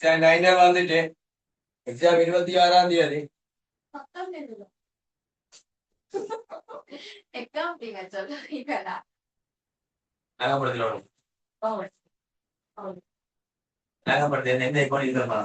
Niner வந்துட்டு exam 26ஆம் தேதி. நாகப்படத்தில் வரும். நாகப்படத்தில் எந்த இப்போ இருக்கிறமா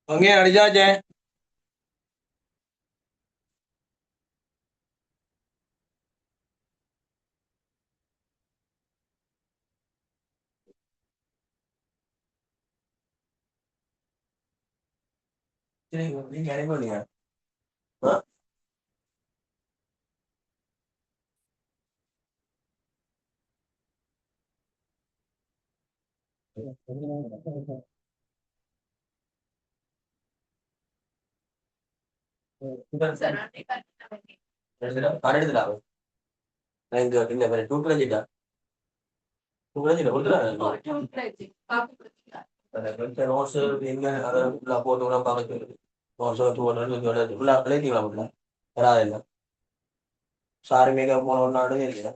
அங்கே அடிச்சாச்சே. நீங்க அனுப்பிடுங்க. கரெக்டுடா. நான் இங்க இல்ல டூ நோட்ஸ் எங்க அதை போட்டு கூட பார்க்க நோட்ஸ் ஃபுல்லா எழுதிக்கலாம். வராதில்ல சாரி மேக்கப் போன ஒன்னாடு இல்லை.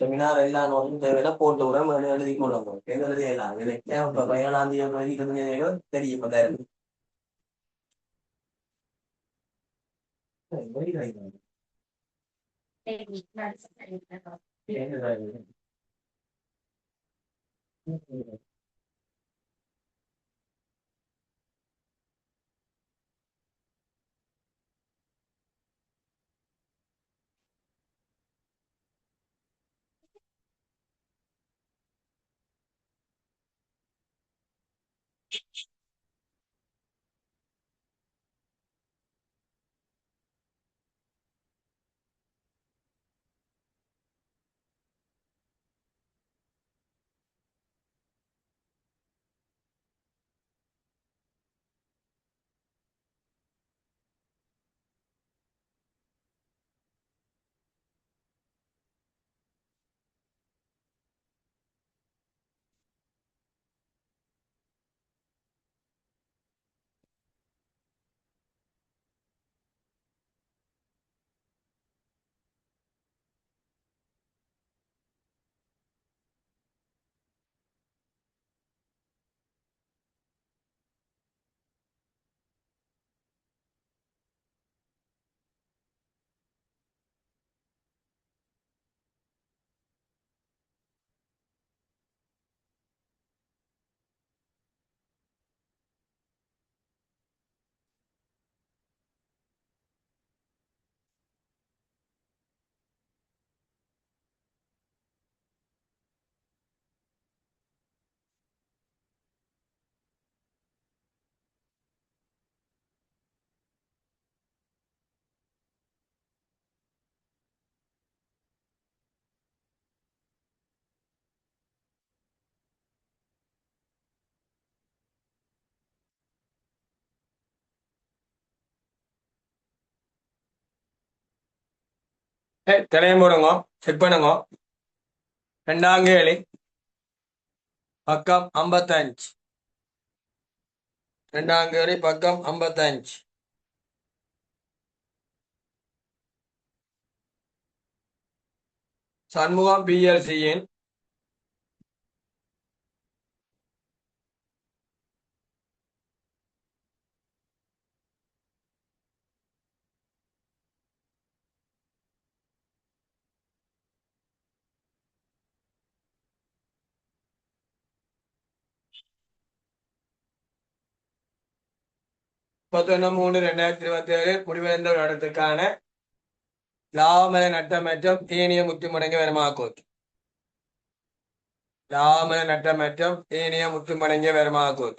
செமினார் எல்லாம் நோட்டும் தேவையில்ல போட்டு கூட எழுதி கொள்ளுங்க. எழுதி எல்லாம் இப்ப 17ஆம் தேதி தெரியும். திரையம் போடுங்க, செக் பண்ணுங்க. ரெண்டாம் கேள்வி பக்கம் 55. ரெண்டாம் கேள்வி பக்கம் 55. சண்முகம் பிஎல்சியின் முப்பத்தொன்னு 3/2027 முடிவடைந்த ஒரு இடத்துக்கான லாபமன நட்டமற்றம் ஏனைய முற்றுமுடங்கி வருமாக்கும். லாபமன நட்டமற்றம் ஏனைய முற்றுமுடங்கி வருமாக்கும்.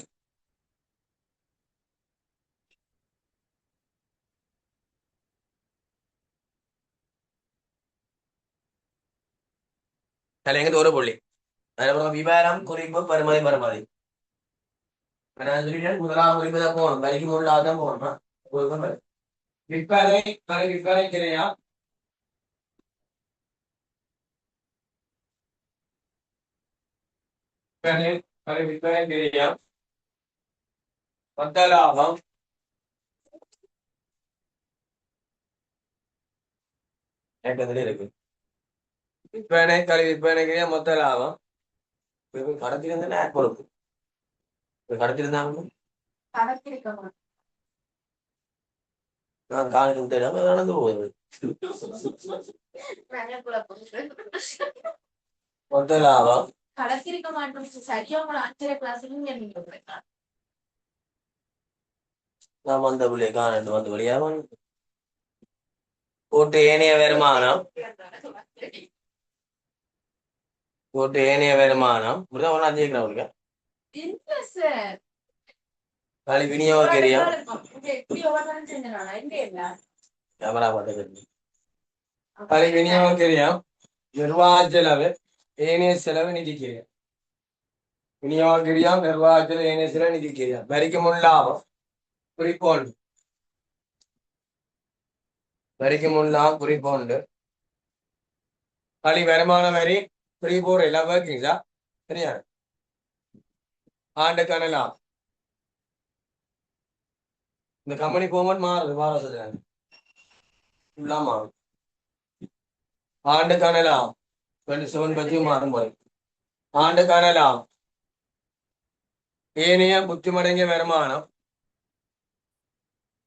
தலைங்க ஒரு புள்ளி. அதுக்கப்புறம் விவரம் குறிப்பு பருமதி பருமதி. முதலாம் குறிப்பு தான் போகணும், வரிக்கு முன்னாதான் போகணும். விற்பனை விற்பனை கிடையா விற்பனை கிடையா மொத்த லாபம் இருக்கு. விற்பனை விற்பனை கிடையா மொத்த லாபம் கடத்திலிருந்து ஆட் பொறுப்பு கடத்திருந்தாங்க நான் காலையில் தெரியாம நடந்து போகுது. மொத்த லாபம் கடத்திருக்க மாட்டோம். சரியா உங்களை ஆச்சரிய கிளாஸ் நான் வந்த பிள்ளைய காணட்டு வந்து வழியா கூட்டு ஏனைய வருமானம் கூட்டு ஏனைய வருமானம் இப்படிதான் ஒண்ணா ஜெயிக்கிறவங்களுக்கு நாளைக்கு விநியோக தெரியும் கேமரா நாளைக்கு விநியோக தெரியும் நிர்வாக செலவு ஏனைய செலவு நிதிக்கிறேன். விநியோக கிரியம் நிர்வாக செலவு ஏனைய செலவு நிதிக்கிறேன். வரிக்கு முன் லாபம் குறிப்போண்டு வரிக்கு முன் லாபம் குறிப்போண்டு களி வருமான வரி குறிப்போர் எல்லாம் ஒர்க்கிங்ஸா சரியா ஆண்டுக்கான லாபம் இந்த கம்பெனி போகும்போது மாறுது மாறுது இல்லாம ஆண்டுக்கான லாபம் 27 பத்தி மாறும் போது ஆண்டுக்கான லாபம் ஏனைய முற்றுமடங்கிய வருமானம்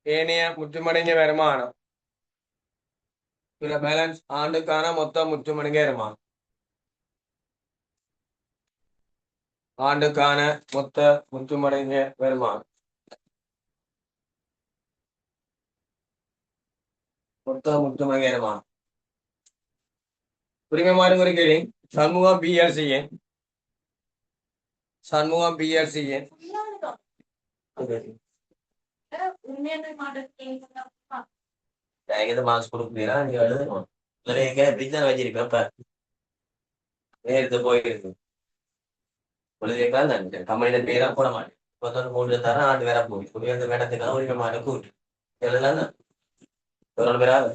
ஏனைய முற்றுமடங்கிய வருமானம் இதுல பேலன்ஸ் ஆண்டுக்கான மொத்த முற்றுமடங்கிய வருமானம் ஆண்டுக்கான மொத்த முற்றுமடங்கிய வருமானம் மொத்த முற்றுமடங்கிய வருமானம் உரிமை மாறு குறிக்கிறேன். சண்முகம் பிஎல்சியின் சண்முகம் பிஎல்சியின் மார்க்ஸ் கொடுக்குறீங்களா நீங்க எழுதணும். இப்படித்தான் வச்சிருப்பேன் இப்ப நேரத்து போயிருக்கு கம்பெனியில பேரா போட மாட்டேன். 3 தரம் ஆண்டு வேற போய் அந்த வேடத்துக்காக உரிமை மாட்ட கூட்டு எழுதலாம் பேராது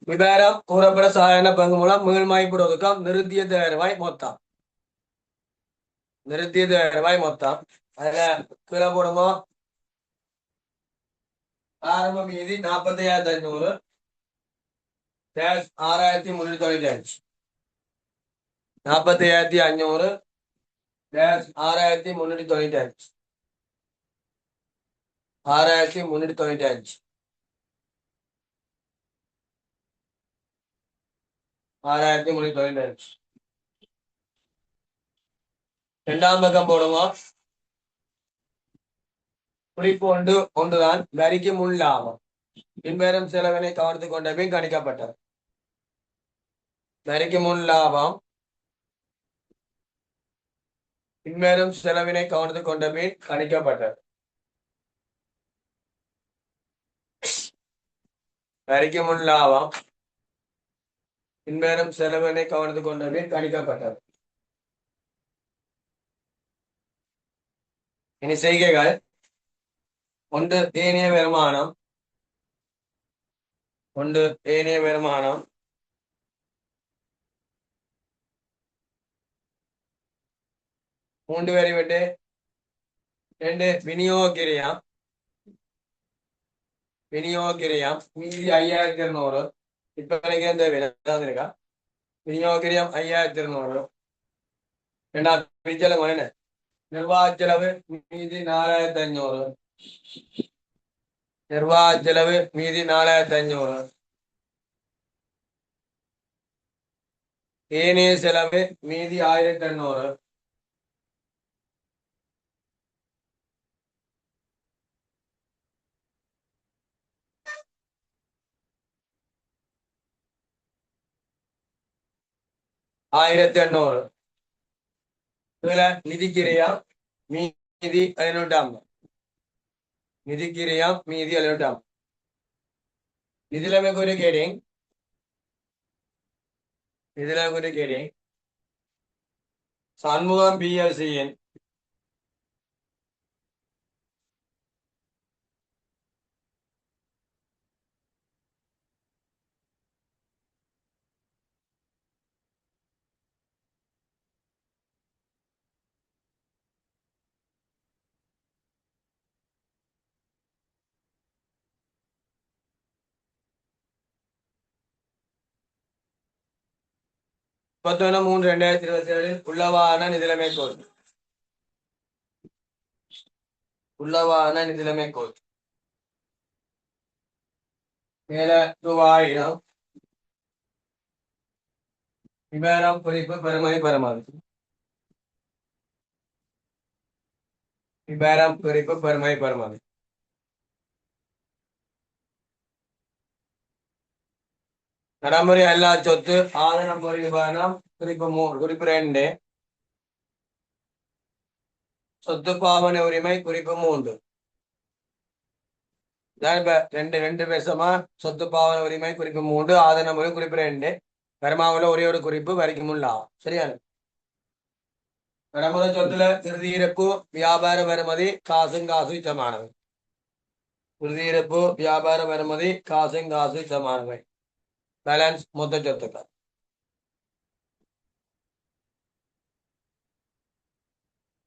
விவரம் கூறப்பட சாதாரண பங்கு மூலம் மீள்மாய்ப்பு ஒதுக்கம் நிறுத்தியது ரூபாய் மொத்தம் நிறுத்தியது ரூபாய் மொத்தம் அதுல கீழே போடுங்க. ஆரம்ப மீதி 45,500 6,395 45,500 6,395 6,395 6,395 இரண்டாம் பக்கம் போடுவோம். குறிப்பு ஒன்றுதான் வரிக்கு முன் லாபம் பின்வரும் செலவினை கவனித்துக் கொண்ட பின் கணிக்கப்பட்டது. வரிக்கு முன் லாபம் பின்வரும் செலவினை கவனித்துக் கொண்ட பின் கணிக்கப்பட்டது. வரிக்கு முன் லாபம் பின்வரும் செலவினை கவனித்துக் கொண்ட பின் கணிக்கப்பட்டது. இனி செய்கைகள் ஒன்று ஏனைய வருமானம் ஒன்று ஏனைய வருமானம், மூன்று வரி விட்டு ரெண்டு விநியோகிரியாம், விநியோகிரியாம் மீதி 5200. இப்ப எனக்கு இந்த விலை இருக்கா? விநியோகிரியம் 5200. ரெண்டாவது பிரிச்சல என்ன நிர்வாக செலவு மீதி 4500. நிர்வாக செலவு மீதி 4500. ஏனைய செலவு மீதி 1800. ஆயிரத்தி எண்ணூறு. இதுல நிதிக்கிரியா மீதி 750. நிதிக்கிரியா மீதி 750. இதுல ஒரு கேடிங், இதுல ஒரு கேடிங் சண்முகம் பிஎல்சியின் (31/3/2027) உள்ளவான நிதிலைமை கோல். உள்ளவான நிதிலைமை கோல் மேல ரூபாயிரம் விவரம் குறிப்பு பெருமை பெருமாறு. விவரம் குறிப்பு பெருமை பெருமாறு. நடைமுறை அல்லா சொத்து ஆதனம் விவரம் குறிப்பு குறிப்பு 2. சொத்து பாவனை உரிமை குறிப்பு 3. ரெண்டு ரெண்டு பேசமா சொத்து பாவனை உரிமை குறிப்பு 3, ஆதன முறை குறிப்பு 2, பெருமாவுல ஒரே ஒரு குறிப்பு வரைக்கும் உள்ளாம். சரியான நடைமுறை சொத்துல இறுதியிருப்பு வியாபார வருமதி காசும் காசு சமானவை. இறுதியிருப்பு வியாபார வருமதி காசும் காசு சமானவை. பேலன்ஸ் மொத்த சொத்துக்கள்.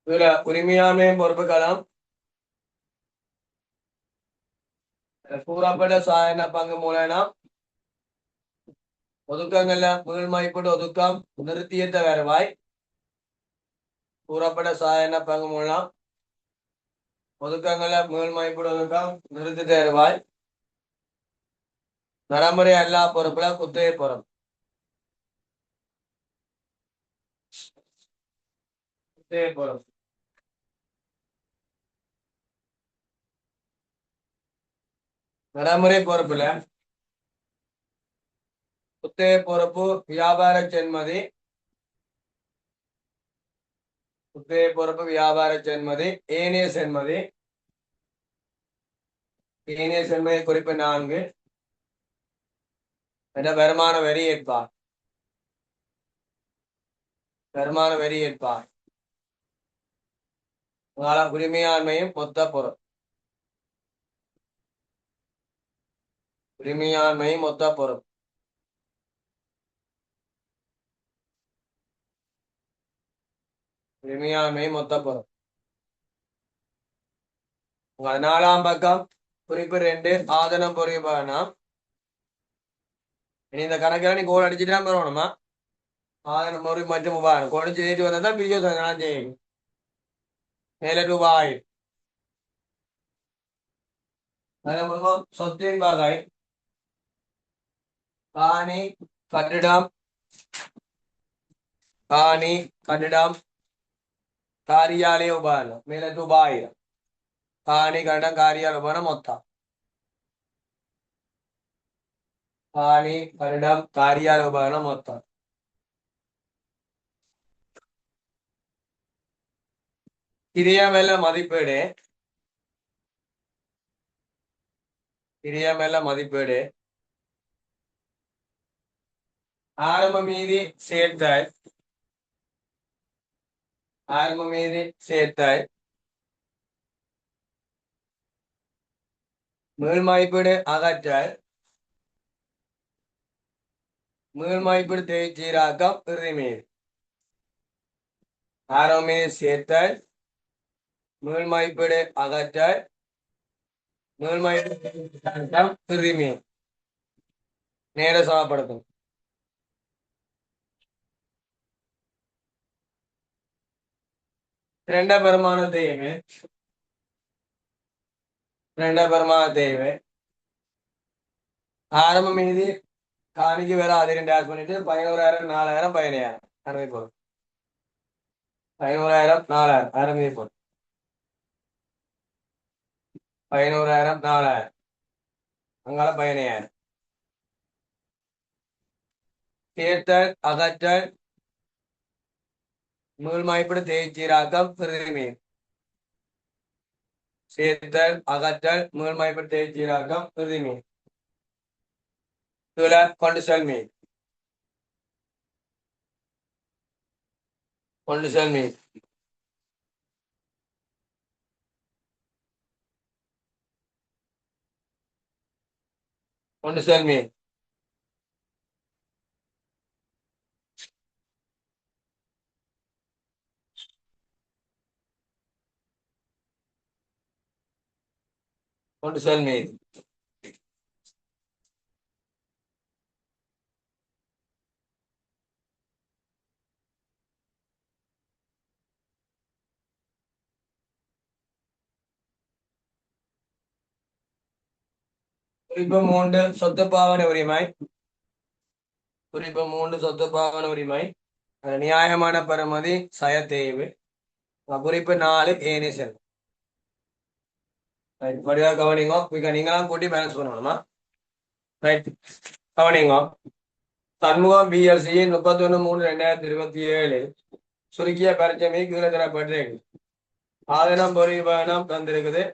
இதுல உரிமையாண்மை பொறுப்புகளும் கூறப்பட்ட சாயன பங்கு மூலம் ஒதுக்கங்கள்ல மீள்மைப்பட்டு ஒதுக்கம் நிறுத்தியத்த வருவாய். கூறப்பட்ட சாயன பங்கு மூலம் ஒதுக்கங்கள்ல மீள்மைப்பட்டு ஒதுக்கம் நிறுத்தி தருவாய். நடைமுறை அல்லா பொறுப்புல குத்தகை பொறுப்பு. குத்தகை பொறுப்பு நடைமுறை பொறுப்புல குத்தகை பொறுப்பு வியாபார சென்மதி, குத்தகை பொறுப்பு வியாபார சென்மதி, ஏனைய சென்மதி. ஏனைய சென்மதி குறிப்பு 4. வருமான வரி ஏற்பார். வருமான வரி ஏற்பார். உரிமையாண்மையும் மொத்த பொருள். உரிமையாண்மையும் மொத்த பொருள். உரிமையாண்மையும் மொத்த பொருள். 4ஆம் பக்கம் குறிப்பு 2 ஆதனம் பொறிப்பானா. இனி இந்த கணக்கில் நீ கோல் அடிச்சுட்டு வரணுமா? ஆதனம் பொறி மற்றும் உபாயம் கோல் செய்துட்டு வந்தா வீடியோ நான் செய்யும். மேல ரூபாய் சொத்தின் வகை காணி கட்டிடம், காணி கட்டிடம் காரியாலய உபகரணம் மேல ரூபாய். காணி கட்டிடம் காரியாலய உபகரணம் மொத்தம். காணி கட்டிடம் காரியாலய உபகரணம் மொத்தம். கிரியமேல மதிப்பீடு. கிரியமேல மதிப்பீடு ஆரம்ப மீதி சேர்த்தாய். ஆரம்ப மீதி சேர்த்தாய். மீள் மதிப்பீடு அகற்றாய். மீள்மதிப்பீடு தேய்ச்சீராக்கம் இறுதி மீது ஆறாம் மீது சேர்த்தல் மீள்மதிப்பீடு அகற்றல் மீள்மதிப்பீடு இறுதி மீது நேர சமப்படுத்தும் இரண்டாம் பெருமான தேவை ஆரம்பம் மீது காணிக்கு வேற அதிரம் டேஷ் பண்ணிட்டு 11,000 4,000 15,000 அறுபது போடும் 11,000 4,000 ஆரம்பி போடும் 11,000 4,000 அங்கால 15,000 சேர்த்தல் அகற்றல் மீள்மதிப்பீடு தேய்ச்சீராக்கம் இறுதி மீது சேர்த்தல் அகற்றல் மீள்மதிப்பீடு தேய்ச்சீராக்கம் இறுதி மீது இதுல கொண்டு செல் மீது கொண்டு செல் மீது கொண்டு செல் மீது கொண்டு செல் மீது குறிப்பு 3 சொத்து பாவனை உரிமை குறிப்பு 3 சொத்து பாவனை உரிமை நியாயமான பெறுமதி சயத்தேய்வு குறிப்பு 4 ஏனி செல்வம் வடிவா கவனிங்கோ நீங்களாம் கூட்டி பேலன்ஸ் பண்ணணுமா ரைட் கவனிங்கோ சண்முகம் பிஎல்சியின் 31/3/2027 சுருக்கிய பரிச்சமை கீழே தரப்பட்டிருக்கு ஆதனம் பொறிபயணம் தந்திருக்குது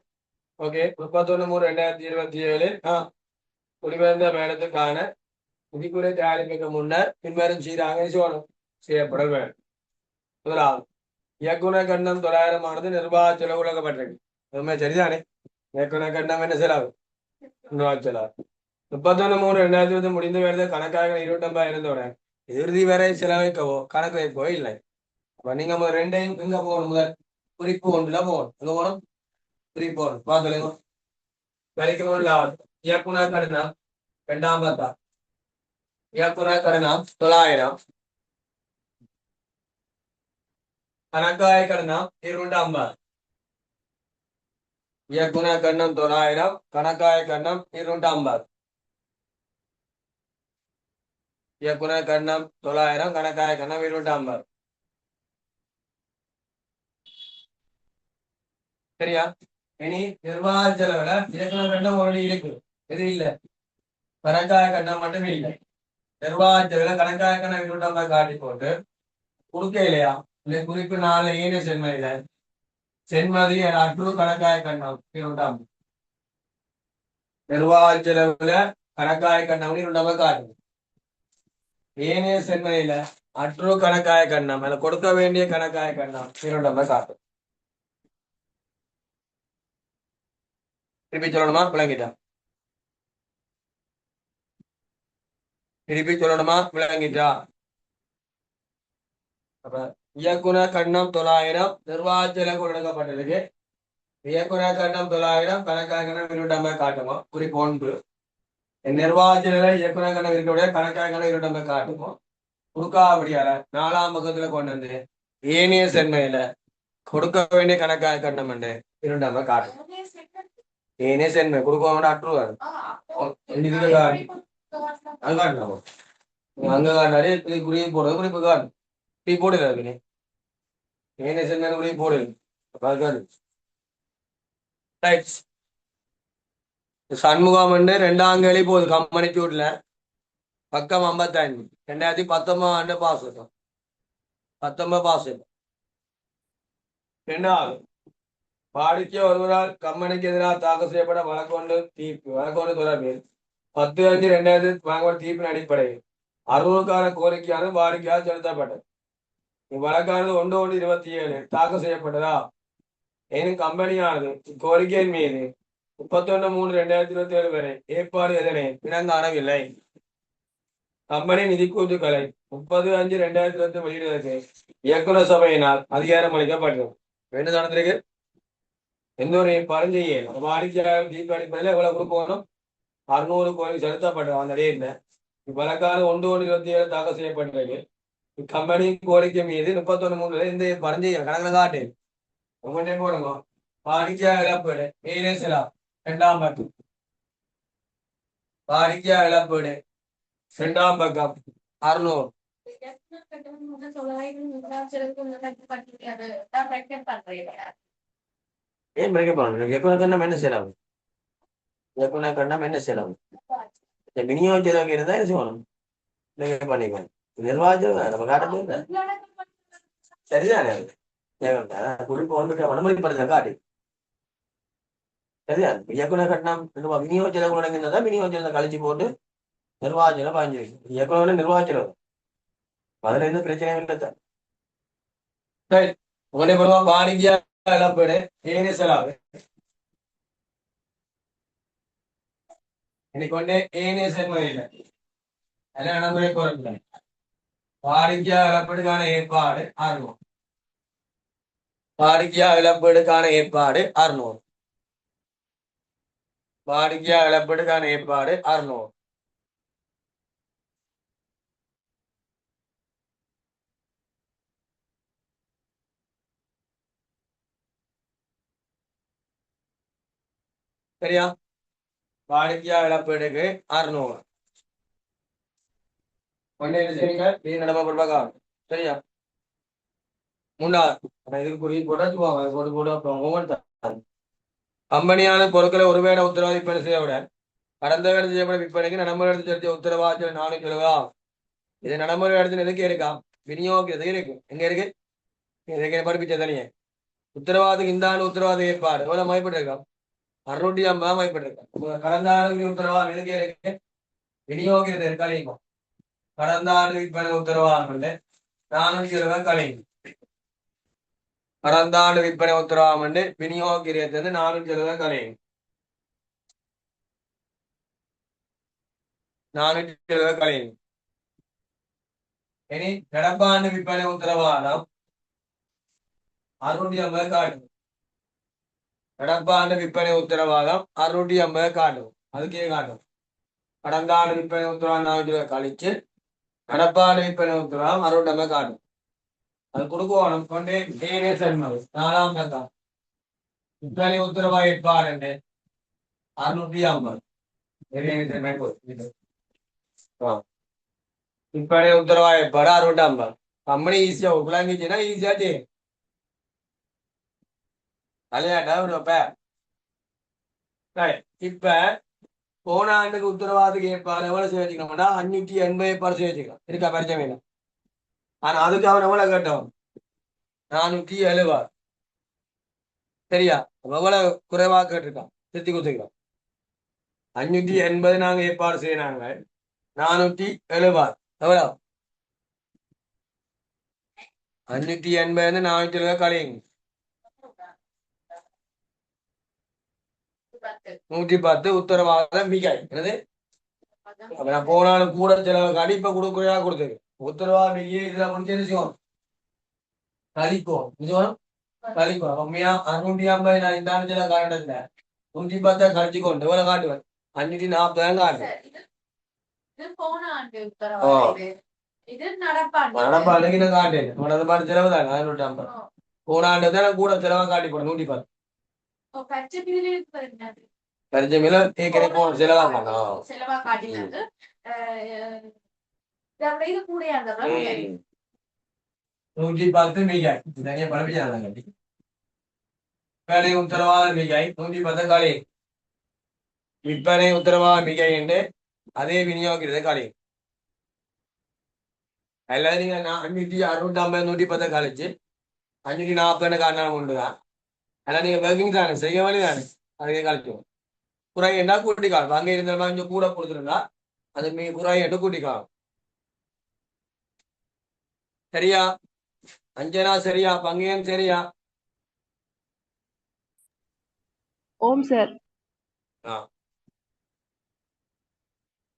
ஓகே 31/3/2027 குடிபெயர்ந்த பயணத்துக்கான விதிக்குறை தயாரிப்புக்கு முன்னர் பின்வரும் சீராக செய்யப்பட வேண்டும் முதலாவது இயக்குனர் கண்டம் 900 ஆனது நிர்வாக செலவு கொடுக்கப்பட்டிருக்கு அதுவுமே சரிதானே இயக்குனர் கண்டம் என்ன செலவு நிர்வாக செலவு 31/3/2020 முடிந்து வருது கணக்காக 25,000 இருந்தோட இறுதி வரை செலவைக்கவோ கணக்கு வைக்கவோ இல்லை அப்ப நீங்க ரெண்டையும் எங்க போகணும் முதல் குறிப்பு ஒன்றுல போகணும் எங்க போகணும் குறிப்பு ஒன்று பார்த்துங்க வரைக்கும் இயக்குனர் கட்டணம் 2,000 இயக்குனர் கட்டணம் 900 கணக்காய கட்டணம் 250 இயக்குனர் கட்டணம் 900 கணக்காய கட்டணம் 250 இயக்குனர் கட்டணம் 900 கணக்காய கட்டணம் 250 சரியா இனி நிர்வாக செலவுல இயக்குனர் கட்டணம் ஒரு இருக்கு எது இல்ல கணக்காய கட்டணம் மட்டுமே இல்லை நிர்வாக செலவுல கணக்காய கட்டணம் 250 காட்டி போட்டு கொடுக்க இல்லையா இல்லை குறிப்பு 4 ஏனி சென்மதியில சென்மதி அற்று கணக்காய கட்டணம் 250 நிர்வாக செலவுல கணக்காய கட்டணம் 250 காட்டு ஏனைய சென்மதியில அற்று கணக்காய கட்டணம் அதுல கொடுக்க வேண்டிய கணக்காய கட்டணம் 250 காட்டும் திருப்பி சொல்லணுமா விளங்கிட்டா திருப்பி சொல்லணுமா விளங்கிட்டா அப்ப இயக்குனர் கட்டணம் 900 நிர்வாக செலவு கொடுக்கப்பட்டிருக்கு இயக்குனர் கட்டணம் 900 கணக்காக கட்டணம் 250 காட்டுமோ குறிப்பு 1 நிர்வாக செலவுல இயக்குனர் கட்டணம் இருக்கக்கூடிய கணக்காக கட்டணம் 250 காட்டுமோ கொடுக்காபடியால 4ஆம் பக்கத்துல கொண்டு வந்து ஏனைய சென்மையில கொடுக்க வேண்டிய கணக்காக கட்டணம் 250 காட்டும் ஏனே சென்மை கொடுக்க அற்றுவாரு அங்க காட்டினாரு குறிப்பு போடுறது குறிப்பு காட்டு டீ போடல இருக்கு ஏனே சென்மை குறிப்பு போடல சண்முகம் 2ஆம் கேள்வி போகுது கம்பெனி சூட்ல பக்கம் 55 2019 பாஸ் 19 பாஸ் 2வது வாடிக்கை ஒருவரால் கம்பெனிக்கு எதிராக தாக்கல் செய்யப்பட வழக்கொண்டு தொடர்பில் 10/5/2000 வாங்கப்பட்ட தீர்ப்பின் அடிப்படையில் 60க்கான கோரிக்கையானது வாடிக்கையால் செலுத்தப்பட்டது இவ்வழக்கானது 1/1/27 தாக்கல் செய்யப்பட்டதா எனும் கம்பெனியானது இக்கோரிக்கையின் மீது 31/3/2027 வரை ஏற்பாடு எதனை இனங்காணவில்லை கம்பெனி நிதிக்கூட்டுகளை 30/5/2020 வெளியிடுவதற்கு இயக்குநர் சபையினால் அதிகாரம் அளிக்கப்பட்டது. என்ன நடந்திருக்கு? எந்த ஒரு ஏற்பாடும் செய்யணும். வாடிக்கையாளர் தீர்ப்பளிப்பதில் எவ்வளவு கொடுக்கணும்? 600 கோடி செலுத்தப்பட்டது அந்த டேட்ல. வழக்கான 1/1/27 தாக்கல் செய்யப்பட்டிருக்கு. கம்பெனி கோரிக்கை மீது 31/3 எந்த ஏற்பாடும் செய்யணும். கணக்கில் காட்டு உங்கள்கிட்ட போடுங்க. வாடிக்கையாளர் இழப்பீடு இரண்டாம் பக்கம். வாடிக்கையாளர் இழப்பீடு இரண்டாம் பக்கம் 600. ஏன் பிரேக்கப் பண்ணணும்? எப்ப என்ன செலவு? என்ன செலவு? விநியோக செலவு இருந்தா என்ன செய்யணும்? பண்ணிக்கணும். நிர்வாகம் நம்ம காட்டுறது சரிதானே? குறிப்பு வந்துட்டு அனுமதிப்படுத்த காட்டு சரியா? இயக்குனர் கட்டணம் விநியோக செலவு முடங்கினதான் விநியோக செலவை கழிச்சு போட்டு நிர்வாக செலவு பாஞ்சிருக்கு. இயக்குனர் நிர்வாக செலவு அதுல எந்த பிரச்சனையும் இல்லை. உங்களுடைய பொருவா வாணிஜ்ய இழப்பீடு ஏனே செலவு இன்னைக்கு ஒண்ணு ஏனே செல்முறையில் எல்லாம் நடைமுறை கோரல. வாடிக்கையா இழப்பீடுக்கான ஏற்பாடு 600. வாடிக்கையா இழப்பீடுக்கான ஏற்பாடு 600. வாடிக்கையா இழப்பீடுக்கான ஏற்பாடு 600. சரியா? வாடிக்கையா இழப்பீடுக்கு 600. சரியா? கம்பெனியான பொருட்களை ஒருவேளை உத்தரவாதி விற்பனை செய்யவுடன் கடந்த வேலை செய்யப்பட விற்பனைக்கு நடைமுறை எடுத்து செலுத்திய உத்தரவாதத்தில் 400. இது நடைமுறை இடத்துல எதுக்கு இருக்காம்? விநியோகத்துக்கு இருக்கு. எங்க இருக்கு? படிப்பிச்ச தனியே உத்தரவாதத்துக்கு இந்த ஆண்டு உத்தரவாத ஏற்பாடு எவ்வளவு மதிப்பிட்டிருக்காம்? 650 மதிப்பிட்டிருக்காம். கடந்த ஆண்டு உத்தரவாதம் எதுக்கு இருக்கு? விநியோகத்தை கழிக்கும். கடந்த ஆண்டு விற்பனை உத்தரவாதம் 420 கழிக்கும். கடந்த ஆண்டு விற்பனை உத்தரவாதம் விநியோகிக்கிறது 420 கழிக்கும். 420 கழிக்கும். இனி நடப்பாண்டு விற்பனை உத்தரவாதம் 650 காட்டும். நடப்பாண்டு விற்பனை உத்தரவாதம் 650 காட்டும். அதுக்கே காட்டும். கடந்த ஆண்டு விற்பனை உத்தரவாதம் 420 கழிச்சு நடப்பாண்டு விற்பனை உத்தரவாதம் 650 காட்டும். அது கொடுக்கணும் கொண்டே நாலாம் பக்கம் விற்பனை உத்தரவாத ஏற்பாடு 650. விற்பனை உத்தரவாத ஏற்பாடு 650. கம்பெனி ஈஸியா உருளாங்கிச்சுன்னா ஈஸியா செய்யும். இப்ப போன ஆண்டுக்கு உத்தரவாதத்துக்கு ஏற்பாடு எவ்வளவு செய்ய வச்சுக்கணும்னா 580 ஏற்பாடு செய்ய வச்சுக்கலாம். இருக்கா பரிச்சயம் இல்லை. ஆனா அதுக்கு அவன் எவ்வளவு கேட்டோம்? 470. சரியா? எவ்வளவு குறைவா கேட்டிருக்கான்? திருத்தி கொடுத்துக்கலாம். 580 நாங்க ஏற்பாடு செய்யறாங்க. 470 எவ்வளவு? 580 470 கழியுங்க. 110 உத்தரவாதம் மிகை. என்னது? போனாலும் கூட செலவு காட்டி இப்ப கொடுக்குறையா கொடுத்துருக்கு. உத்தரவாதம் மிகையை இதுல முடிச்சு செய்வோம் கழிப்போம். கழிப்போம். கம்மியா 650 நான் இந்த ஆண்டு செலவு காட்டுறதுல 110 கழிச்சு கொண்டு எவ்வளவு காட்டுவேன்? 540 காட்டுவேன். நடப்பாண்டுக்கு நான் காட்டேன். நடப்பாண்டு செலவு தான் 550. போன ஆண்டு தான் கூட செலவா காட்டி போட 110. பரிச்சமில செலவா காட்டணும். 110 மிகை தனியா பரப்பிச்சாங்க கட்டி விற்பனை உத்தரவாத மிகை 110 களி. விற்பனை உத்தரவாத மிகை என்று அதே விநியோகிக்கிறது களி. அல்லது நீங்க 550 110 கழிச்சு 540 காட்டினாலும் உண்டுதான். அதெல்லாம் நீங்க ஒர்க்கிங் தானே செய்ய வேண்டி தானே அதுக்கே கழிச்சுவோம். குறை என்ன கூட்டிக்காலும் அங்கே இருந்த கொஞ்சம் கூட கொடுத்துருந்தா அது குறை என்று கூட்டிக்காலும். சரியா? அஞ்சனா சரியா? பங்கேயம் சரியா? ஓம் சார்.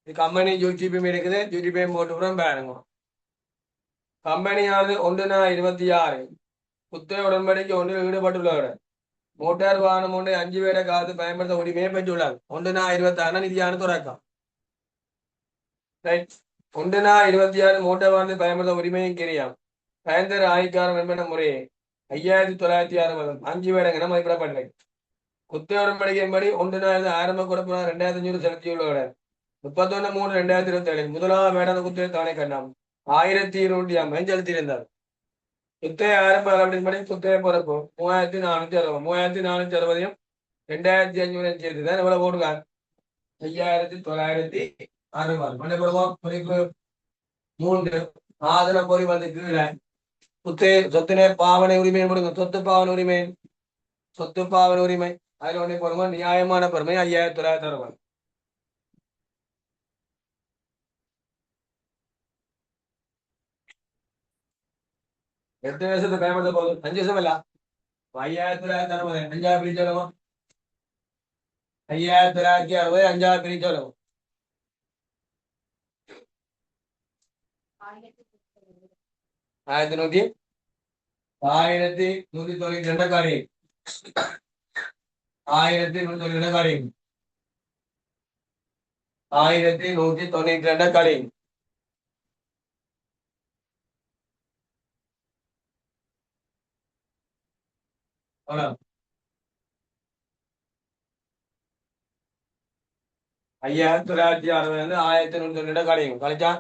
இது கம்பெனி யூடிபியும் இருக்குது. யூடிபியும் போட்டுக்கிறோம் பாருங்க. கம்பெனியானது 1/26 குத்தகை உடன்படிக்கை ஒன்றில் ஈடுபட்டுள்ளவர் மோட்டார் வாகனம் ஒன்றை 5 பேரை காத்து பயன்படுத்த உரிமையை பெற்றுள்ளார். 1/26 நிதியான தொடக்கம். ரைட். 1/26 மோட்டார் வாகனத்தை பயன்படுத்த உரிமையும் கிரியாம் பயந்தர ஆய்காரம் என்பன முறையே 5960 5 பேரங்கன மதிப்பிடப்பட்டது. குத்தகை உடன்படிக்கையின்படி 1/4 ஆரம்ப கொடுப்பனர் 2500 செலுத்தியுள்ளவர் 31/3/2027 முதலாவது வேடாத குத்தகை தவணை கண்டாம் 1250 செலுத்தியிருந்தார். குத்தகை ஆரம்ப அளவின்படி குத்தகை பொறுப்பு 3460 3460 2500 சேர்த்துதான் எவ்வளவு போடுவார் 5960 மணி கொடுவோம். குறிப்பு 3 ஆதன பொறி வந்து கீழே சொத்தினை பாவனை உரிமை கொடுங்க. சொத்து பாவனை உரிமை அதுல ஒண்ணு போடுங்க. நியாயமான பெருமை 5960 எத்தனை வருஷத்தை பயன்படுத்த போகுது 5 வருஷம் இல்ல 5960 5 பிரிச்சோம் 5960 5 பிரிச்சோம் 1192 காரியம் 1192 காரியம் 1192 காரியம் அவ்வளோ 5960 1192 காரியம் கழிச்சா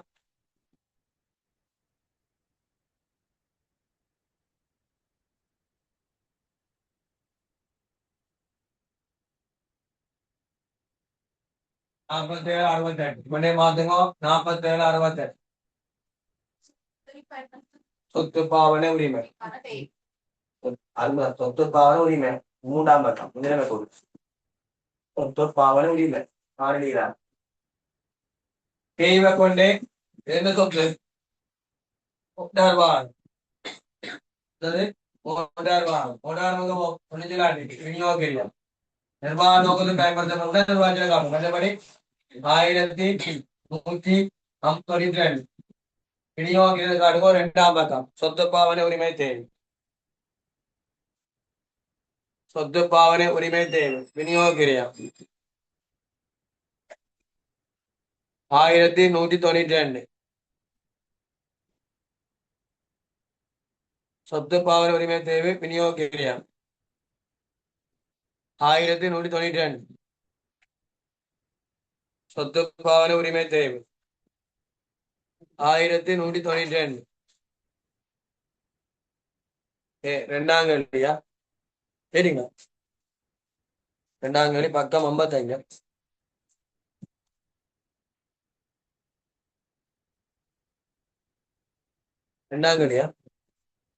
4768 மணி மாத்துங்க 4768 சொத்து பாவனை உரிமை சொத்து பாவனை உரிமை 3ஆம் பக்கம் முதலமை கொடு சொத்து பாவனை உரிமை காரணிகிறார் தெய்வ கொண்டே என்ன சொத்து மோட்டார் வாகனம் விநியோகிக்கிறோம் நிர்வாக நோக்கத்தில் பயன்படுத்தப்பட்ட நிர்வாக காலம் மற்றபடி 1192 விநியோகிக்கிறது காட்டுக்கோ 2ஆம் பக்கம் சொத்து பாவனை உரிமை தேவை விநியோகிக்கிறோம் 1192 சொத்து பாவனை உரிமை தேவை விநியோகிக்கிறோம் 1192 சொத்து பாவனை உரிமை தேவை 1192 ரெண்டாம் கேள்வியா சரிங்க 2ஆம் கேள்வி பக்கம் 55 2ஆம் கேள்வியா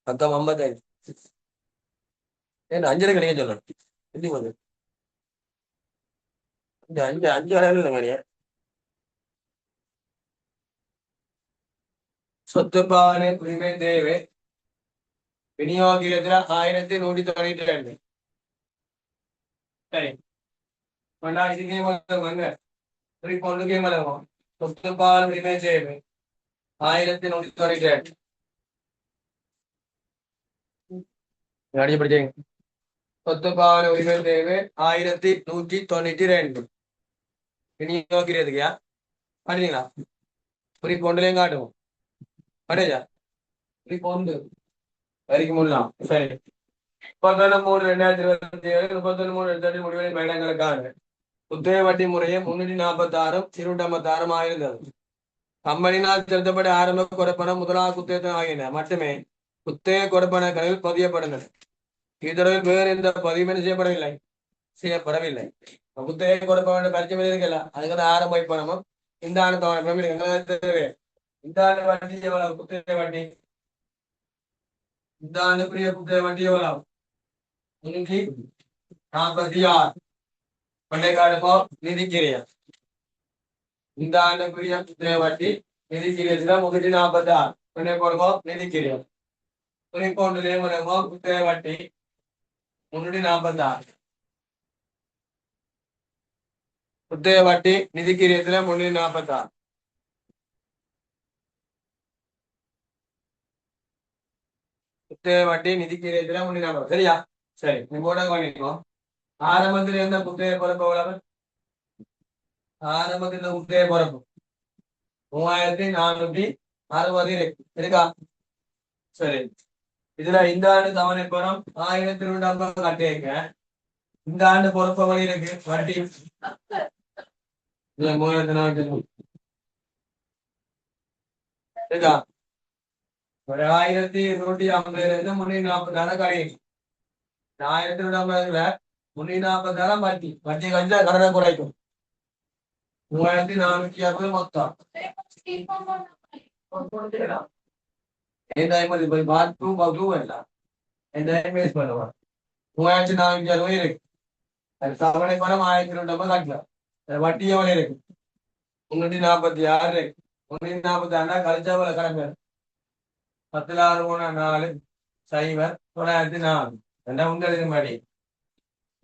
பக்கம் 55 ஏன்னா 5 கிடைக்க சொல்லணும் எப்படி போகுது 5 வரையில இல்லைங்க சொத்து பாவனை உரிமை தேவை விநியோகிக்கிறதுல 1192 சரி சொத்து பாவனை உரிமை தேவை 1192 படிச்சீங்க சொத்து பாவனை உரிமை தேவை 1192 விநியோகிக்கிறதுக்கா படிங்களா குறிப்பு ஒன்றுலையும் காட்டுவோம் படிச்சா குறிப்பு ஒன்று வரைக்கும் முடியலாம் சரி 31/3/2027 31/3/2028 முடிவுகளின் பயணங்களுக்கான குத்தகை வட்டி முறையே 346 256 ஆயிருந்தது. கம்பெனினால் செலுத்தப்பட்ட ஆரம்ப கொடுப்பனம் முதலாவது குத்தகை ஆகியன மட்டுமே குத்தகை கொடுப்பனங்களில் பதியப்படுகின்றன. இதற்கு வேறு எந்த பதிவு செய்யப்படவில்லை. குத்தகை கொடுப்பன பரிச்சயம் இருக்கல அதுக்கு ஆரம்ப பணமும் இந்த ஆண்டு தேவை இந்த ஆண்டு வட்டி எவ்வளவு குத்தகை வட்டி இந்த ஆண்டுக்குரிய குத்தகை வட்டி எவ்வளவு 346 பண்டைக்காடுப்போ நிதிக்கிரியா இந்த ஆண்டுக்குரிய குத்தகை வட்டி நிதிக்கிரியதுல 346 பண்டை கொடுப்போ நிதிக்கிரியா குறிப்பொன்றிலே மூலமோ குத்தகை வட்டி 346 குத்தகை வட்டி நிதிக்கு ரீதியில 346. குத்தகை வட்டி நிதிக்கு ரீதியில 340. சரியா? சரி, நீ போட பண்ணிக்கோ. ஆரம்பத்தில் இருந்த குத்தகை பொறுப்பு எவ்வளவு? ஆரம்பத்தில் இருந்த குத்தகை பொறுப்பு 3460 இருக்கா? சரி, இதுல இந்த ஆண்டு தவணை பணம் 1250 கட்டியிருக்க. இந்த ஆண்டு பொறுப்பு வழி இருக்கு வட்டி 3400 இருக்கா? ஒரு 1250 340 கழியும். 1250 340 வட்டி வட்டி கழிச்சா கடனை குறைக்கும். 3460 மொத்தம். பண்ணுவான் 3460 இருக்கு. தவணை பணம் 1250 கட்டலாம். வட்டி எவ்வளவு இருக்கு? 346 இருக்கு. 346 கழிச்சா கணக்கு 10,6 4 904 ரெண்டாம் உங்களுக்கு மாதிரி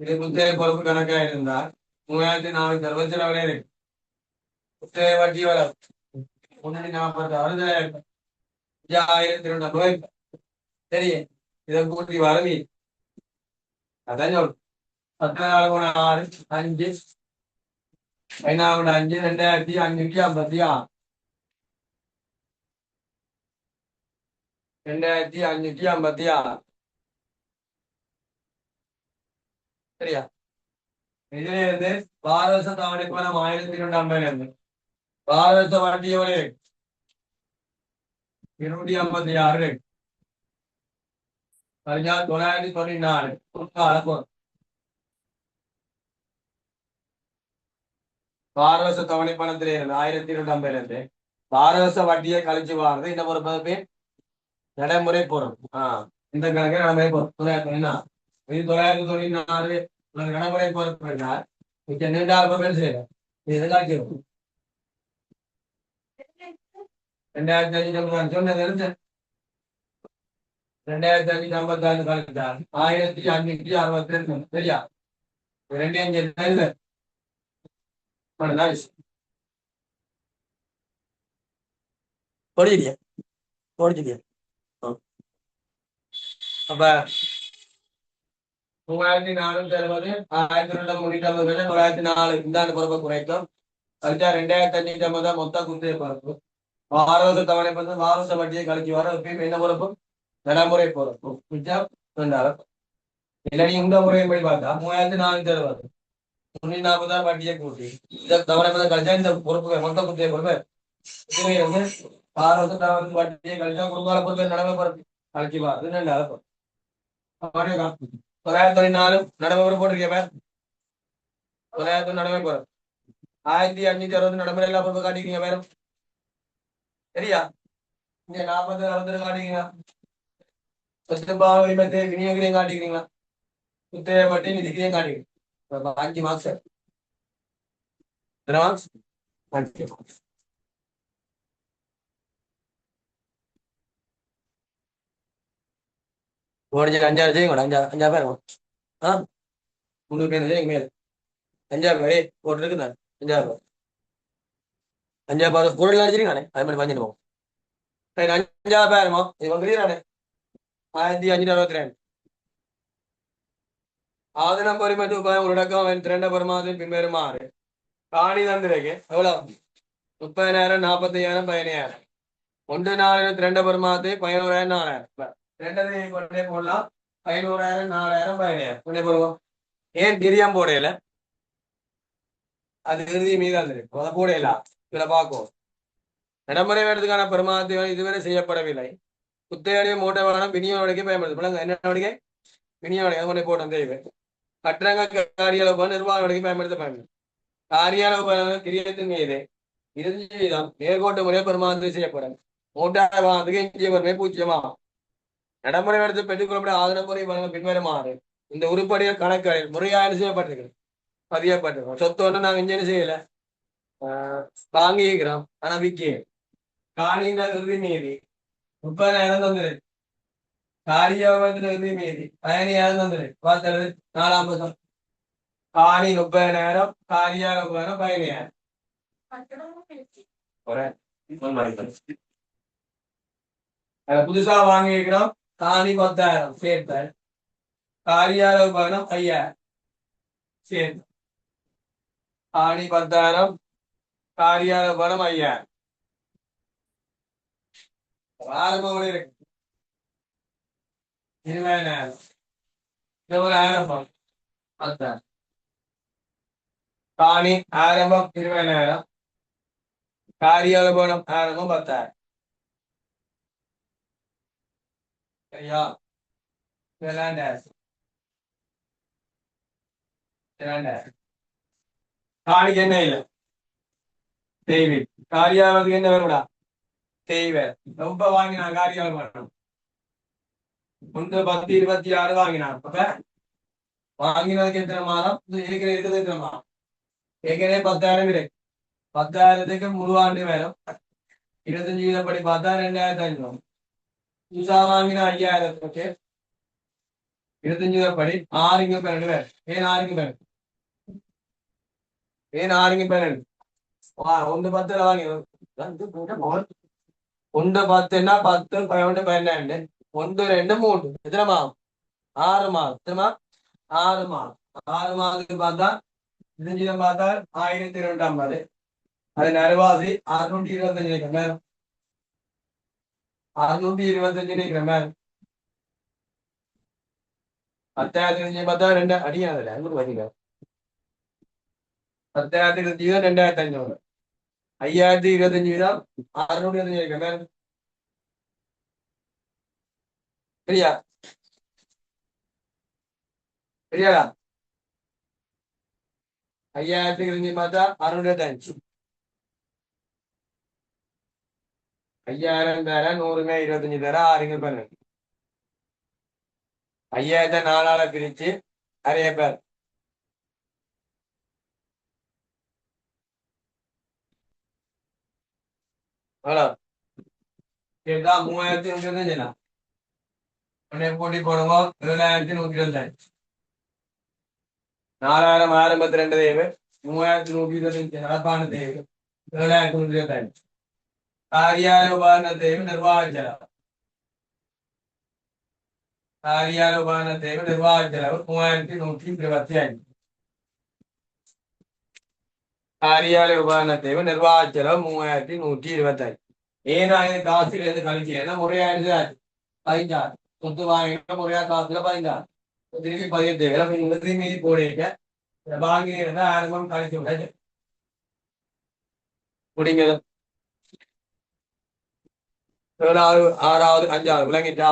இது குத்தகை பொறுப்பு கணக்கா இருந்தால் 3460 இருக்கு. குத்தகை வட்டி எவ்வளவு? 346 1250 சரி, இதை கூட்டி வரவி அதான் சொல்லு 14 5 5 2556 2556 சரியா? இதுல இருந்து 12 வருஷம் தவணை பணம் 1250 இருந்து 12 வருஷம் வட்டி எவ்வளவு இருக்கு? 256 இருக்கு. சரியா? 994 12 வருஷம் தவணை பணத்திலே இருந்து 1250 இருந்து 12 வருஷம் வட்டியை கழிச்சு வாங்குறது இந்த பொறுப்பு நடைமுறை பொறுப்பு. இந்த கணக்கு நடைமுறை பொறுப்பு 994 இது 994 நடைமுறை பொறுப்பு என்றால் மிச்சம் 2,000 செய்யணும். இது காட்சிடும் 2550 சொன்னது 2556 கழித்தால் 1562 சரியா? ரெண்டையும் சேர்த்து போடுச்சியா போடுச்சியா? அப்ப 3460 1250 904 இந்த பொறுப்பை குறைக்கும். கழிச்சா 2550 மொத்த குத்தகை பொறுப்பு. 6 வருஷம் தவணை பண்ணி 6 வருஷம் வட்டியை கழிச்சு வர என்ன பொறுப்பு? நடைமுறை பொறுப்பு. மிச்சம் 2000. இல்லை நீ இந்த முறைப்படி பார்த்தா 3460 340 வட்டியை கூட்டி இந்த தவணை பண்ண கழிச்சா இந்த பொறுப்பு மொத்த குத்தகை பொறுப்பு இதுவே வந்து 6 வருஷம் தவணை வட்டியை கழிச்சா குடும்ப பொறுப்பு நடைமுறை பொறுப்பு கழிச்சு வர 2000. 994 நடைமுறை போட்டிருக்கேன். 900 நடைமுறை பொறுப்பு 1560 நடைமுறை எல்லா பொறுப்பு காட்டிக்கிறீங்க பேரும் சரியா? இங்க 40 60 காட்டிக்கிறீங்களா? விநியோகிரியம் காட்டிக்கிறீங்களா? குத்தகை வட்டி நிதிக்கிரியம் காட்டிக்கிறீங்க. 5 மார்க்ஸ் எத்தனை மார்க்ஸ்? 5 மார்க்ஸ். ஓடிச்சு 5 செய்யுங்க 5 பேர் ஆ 3 பேர் செய்யுங்க மேல் 5 பேர் போட்டு இருக்குண்ணா 5 பேர் 5 பேர் பொருள் அடிச்சிருக்கானே அது மாதிரி 5 போகும் 5 பேருமோ இது வந்துடுறானே 1562 ஆதனம் பொறுமதி உபாயம் உள்ளடக்கம் 2 பெருமாதிரி பின்வருமாறு காணி தந்திரக்கு எவ்வளவு? 30,000 45,000 15,000 1 4 2 பெருமாதிரி 11,000 4,000 ரெண்டதை கொண்டே போடலாம் 500,000 4,000 15,000 கொண்டே போடுவோம். ஏன் கிரியம் போடையில அது இறுதி மீதான் இருக்கு அதை போடையில இதுல பார்க்கும். நடைமுறை வேண்டதுக்கான பெருமாதி இதுவரை செய்யப்படவில்லை. குத்தையடைய மூட்டை வாகனம் விநியோக நடவடிக்கை பயன்படுத்த என்ன நடவடிக்கை? விநியோக கொண்டே போட்டோம் தேவை கட்டணங்க காரியாலோப நிர்வாக நடவடிக்கை பயன்படுத்த காரியாலோப கிரியத்தின் மீது இறுதி வீதம் நேர்கோட்டு முறையை பெருமாதி செய்யப்படும். மூட்டாய் வாகனத்துக்கு இஞ்சிய பூஜ்ஜியமா நடைமுறை எடுத்து பெற்றுக்கொள்ளப்பட ஆதரவு முறை வழங்க பின்வருமாறு இந்த உருப்படிகள் கணக்குகளில் முறையாக செய்யப்பட்டிருக்கிறது பதியப்பட்டிருக்கோம். சொத்து ஒன்று நாங்கள் இங்கே செய்யல வாங்கிக்கிறோம் ஆனா விக்கி காணிங்க இறுதி மீதி 30,000 தந்துரு காரியாபத்திர இறுதி மீதி 15,000 தந்துரு பார்த்தது 4 வருஷம் காணி 30,000 காரியாக போன 15,000 புதுசா வாங்கிக்கிறோம் காணி 10,000 சேர்த்தார் காரியாக போன 5,000 சேர்த்து காணி 10,000 காரியாக போன 5,000 ஆரம்பம் இருக்கு 20,000 ஒரு ஆரம்பம் 10,000 காணி ஆரம்பம் 20,000 காரியாக போன ஆரம்பம் 10,000 சரியா காணிக்கு என்ன இல்லை தேவை காரியாவதுக்கு என்ன வரும்டா தேவை ரொம்ப வாங்கினான் காரியாவது பண்ணணும் 1 10 26 வாங்கினான் அப்ப வாங்கினதுக்கு எத்தனை மாதம் இருக்கிறது எத்தனை மாதம் ஏற்கனவே 10,000 இருக்கு 10,000க்கு முழு ஆண்டு வேணும் 25 வீதப்படி பார்த்தா 2,500 புதுசா வாங்கினா 5,000க்கு 25 வீதப்படி 6 இங்க 12 பேர் ஏன் 6 இங்க 12 ஏன் 6 இங்க 12 1 10 வாங்கி 1 10ன்னா 10 11 12 1 2 3 எத்தனை மாதம் 6 மாதம் எத்தனை 6 மாதம் 6 மாதத்துக்கு பார்த்தா 25 பார்த்தா 1,250 அது நரவாசி 625 நினைக்கிற மேலும் 625 நினைக்கிற மேலும் 10,000 பார்த்தா 2 அடியாதுல அங்கே வரிங்க 10,000 2,500 5,025 வீதம் 625 நினைக்கிற மேலும் சரியா சரியாடா 5,025 பார்த்தா 625 5,000 தர 100 25 தர 6 12 5,000 4ஆல பிரிச்சு அரைய பேர் ஹலோ கேட்டா 3,125 உடனே கூட்டி போடுங்க 7,125 4,000 ஆரம்பத்து 2 தேவை 3,125 நடப்பான தேவை 7,125 காரியால உபகரண தேவை நிர்வாக செலவு காரியால உபகரண தேவை நிர்வாக செலவு 3,125 காரியால உபகரண தேவை நிர்வாக செலவு 3,125 ஏன்னா காசுல இருந்து கழிச்சு முறையாயிடுச்சு 16 சொத்து வாங்கினா முறையா காசுல 16 திருப்பி 18 திரும்பி போடுங்க வாங்கி இருந்தா ஆரம்பம் கழிச்சு விடாது முடிஞ்சது 7வது 6வது 5வது விளங்கிட்டா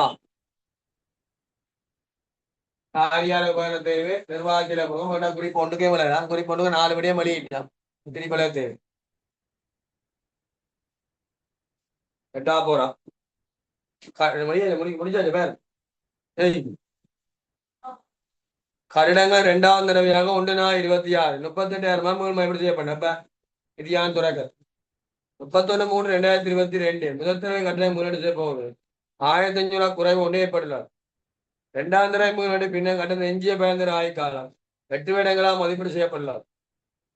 காரியால உபகரண தேவை நிர்வாக செலவு குறிப்பு ஒன்றுக்கே விளையாடலாம் குறிப்பு ஒன்றுக்கு 4 படியே வெளியிட்டான் திருப்பி தேவை எட்டா போறான் முடிஞ்சாச்சு பேர் கருடங்கள் 2வது தடவையாக 1/26 38,000 மூலமா எப்படி செய்யப்பட்ட இது யான் துறக்க 31/3/2022 முதல் தடவை கட்டணம் முதலீடு செய்ய போகுது 1,500 குறைவு ஒன்றே ஏற்படல 2வது தடவை முதலீடு பின்னர் கட்டணம் எஞ்சிய பயந்தர ஆய்காலம் 8 வருடங்களா மதிப்பீடு செய்யப்படலாம்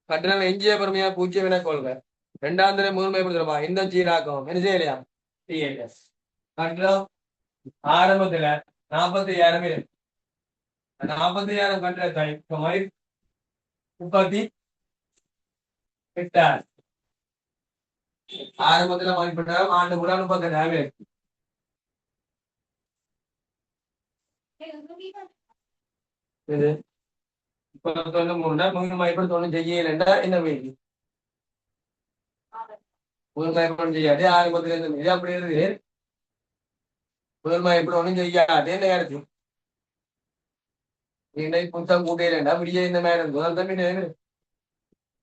கட்டணம் எஞ்சிய பெருமையா 0 என கொள்க 2வது தடவை முதன்மைப்படுத்துறப்பா இந்த சீராக்கம் என்ன செய்யலையா டிஎன்எஸ் கட்டணம் ஆரம்பத்துல 45,000 இருக்கு 45,000 கட்டணத்தை மாதிரி 38,000 ஆரம்பத்துல மதிப்பிட்டாலும் ஆண்டு கூட 38,000 இருக்கு இது 33 மதிப்பீடு செய்யலண்டா என்ன வேண்டி முதல் மதிப்பீடு செய்யாது ஆரம்பத்துல இருந்து இது அப்படி இருக்கு முதல் மதிப்பீடு ஒன்றும் செய்யாது என்ன இடத்து இன்னைக்கு புத்தகம் கூட்டையிலண்டா விடிய இந்த மேடம் முதல் தம்பி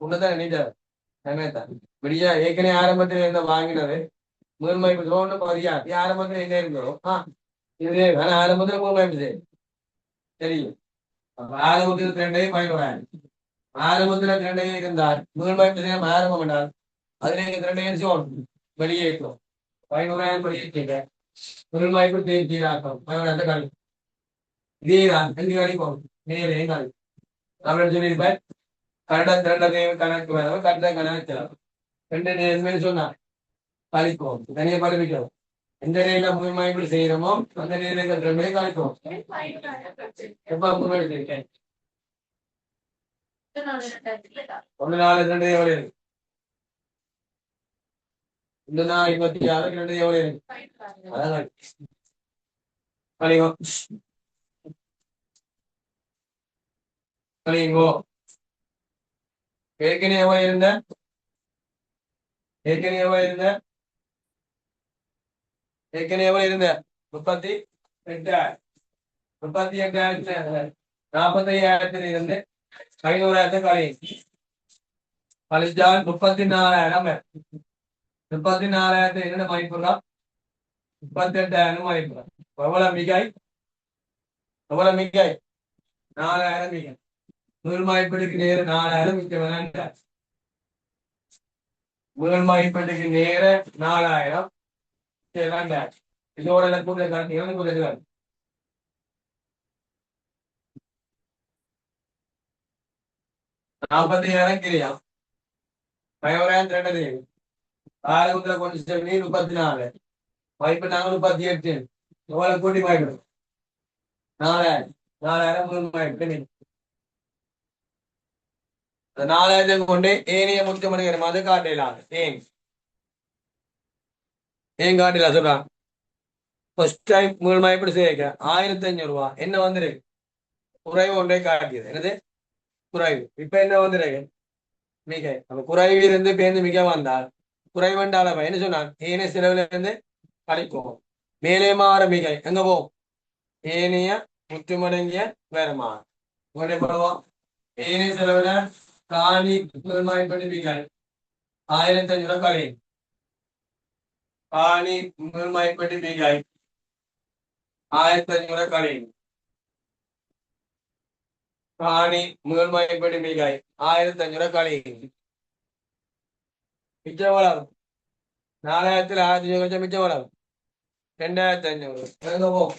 உன்னதான் நீட்டாதான் விடிய ஏற்கனவே ஆரம்பத்துல இருந்த வாங்கினது முதல் மதிப்பீடு ஒன்று பதியாது ஆரம்பத்துல என்ன இருந்தோம் இது ஆனா ஆரம்பத்துல முதல் மதிப்பீடு தெரியும் ஆரம்பத்துல 2 பயன்படாது ஆரம்பத்துல 2 இருந்தால் முதல் மதிப்பீடு ஆரம்பம் என்றால் அதுல 2 வெளியேற்றும் 500,000 வெளியேற்றீங்க முதல் மதிப்பீடு தேர்ச்சியாக்கம் அந்த கல்வி இதேதான் 2 கழிப்போம் நேரே கல்வி நம்ம சொல்லியிருப்பேன் கரெக்டா திரண்டதையும் கணக்கு வேணும் கரெக்டா கணக்கு ரெண்டு சொன்னா கழிக்கும் தனியா படிப்பிக்கும் எந்த நிலையில முழுமை இப்படி செய்யறோமோ அந்த நிலையில ரெண்டு கழிக்கும் எப்ப முன்னாடி இருக்கேன் 1 4 2 எவ்வளவு இருக்கு 2 4 26 2 எவ்வளவு இருக்கு அதான் கழிக்கும் கழிங்கோ ஏற்கனவே எவ்வளவு இருந்த ஏற்கனவே எவ்வளவு இருந்த 38,000 38,000 45,000 இருந்து 500,000 கழிச்சால் 34,000 34,000 என்ன மதிப்புறா 38,000 மதிப்புறா எவ்வளவு மிகாய் 4,000 மிகாய் முதல் மதிப்பீடுக்கு நேர 4,000 மிச்சம் முதல் மதிப்பீட்டுக்கு நேர 4,000 இதோட கூட காட்டிங்க 40,000 கிரியா 5,000 ஆறு கொஞ்சம் 34 வாய்ப்பு 38 எவ்வளவு கூட்டி வாய்ப்பு 4,000 முதல் 4,000 கொண்டு ஏனைய முக்கியமான அது காட்டலாம் ஏன் காட்டலாம் சொல்றான் ஃபர்ஸ்ட் டைம் முதல் எப்படி செய்ய 1,500 என்ன வந்துருக்கு குறைவு ஒன்றை காட்டியது என்னது குறைவு இப்ப என்ன வந்துருக்கு மிக அப்ப குறைவு இருந்து பேருந்து மிக வந்தால் குறைவென்றால என்ன சொன்னான் ஏனைய செலவுல இருந்து கழிக்கும் மேலே மாற மிக எங்க போவோம் ஏனைய முத்துமடங்கிய வேறமா போடுவோம் ஏனைய செலவுல காணி முதல்மாய்ப்படி மிக 1,500 கழி காணி முதல்மாய்ப்படி மிக 1,500 கழி காணி முதல்மாய்ப்படி மிக 1,500 கழி மிச்சம் வளரும் 4,000 1,500 மிச்சம் வளரும் 2,500 எங்க போவோம்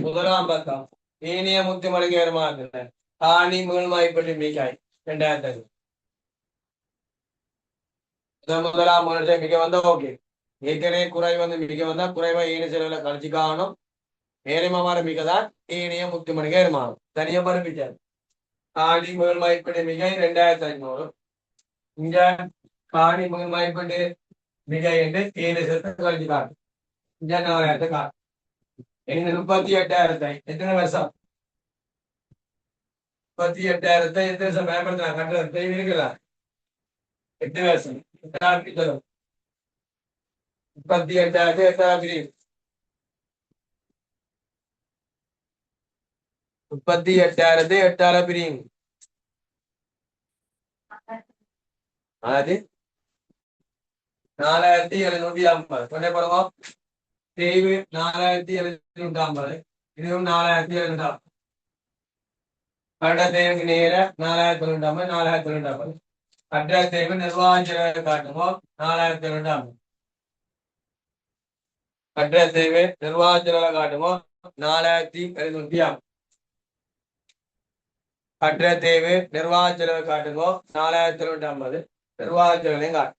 முதலாம் பக்கம் ஏனைய முத்துமடங்கிய வருமானத்துல காணி முதல்மாய்ப்படி மிக 2,500 முதலாம் மனுஷன் மிக வந்தா ஓகே ஏற்கனவே குறை வந்து மிக வந்தா குறைவா ஏனைய செலவுல கழிச்சு காணும் ஏனையமாற மிகதான் ஏனைய முத்துமணிக வருமானம் தனியா பரப்பிச்சாரு காணி முதல் மதிப்பீடு மிக 2,500 இங்க காணி முதல் மதிப்பீடு மிக என்று ஏழு செலத்தை கழிச்சு காணும் இங்க 4,000 காணும் எனக்கு 38,000 எத்தனை வருஷம் 38,000 எத்தனை வருஷம் பயன்படுத்தினா கட்டுறது தெளிவு இருக்குல்ல 8 வருஷம் 38,000 38,000 8 பிரியும் அதாவது 4,750 கொண்டே பாருங்க தேய்வு 4,750 இதுவும் 4,750 கட்ட தேவைக்கு நேர 4,750 4,750 கட்ட தேவை நிர்வாக காட்டுமோ 4,750 கட்ட தேவை நிர்வாக காட்டுமோ 4,750 கட்ட தேவை நிர்வாக செலவு காட்டுமோ 4,750 நிர்வாக செலவையும் காட்டும்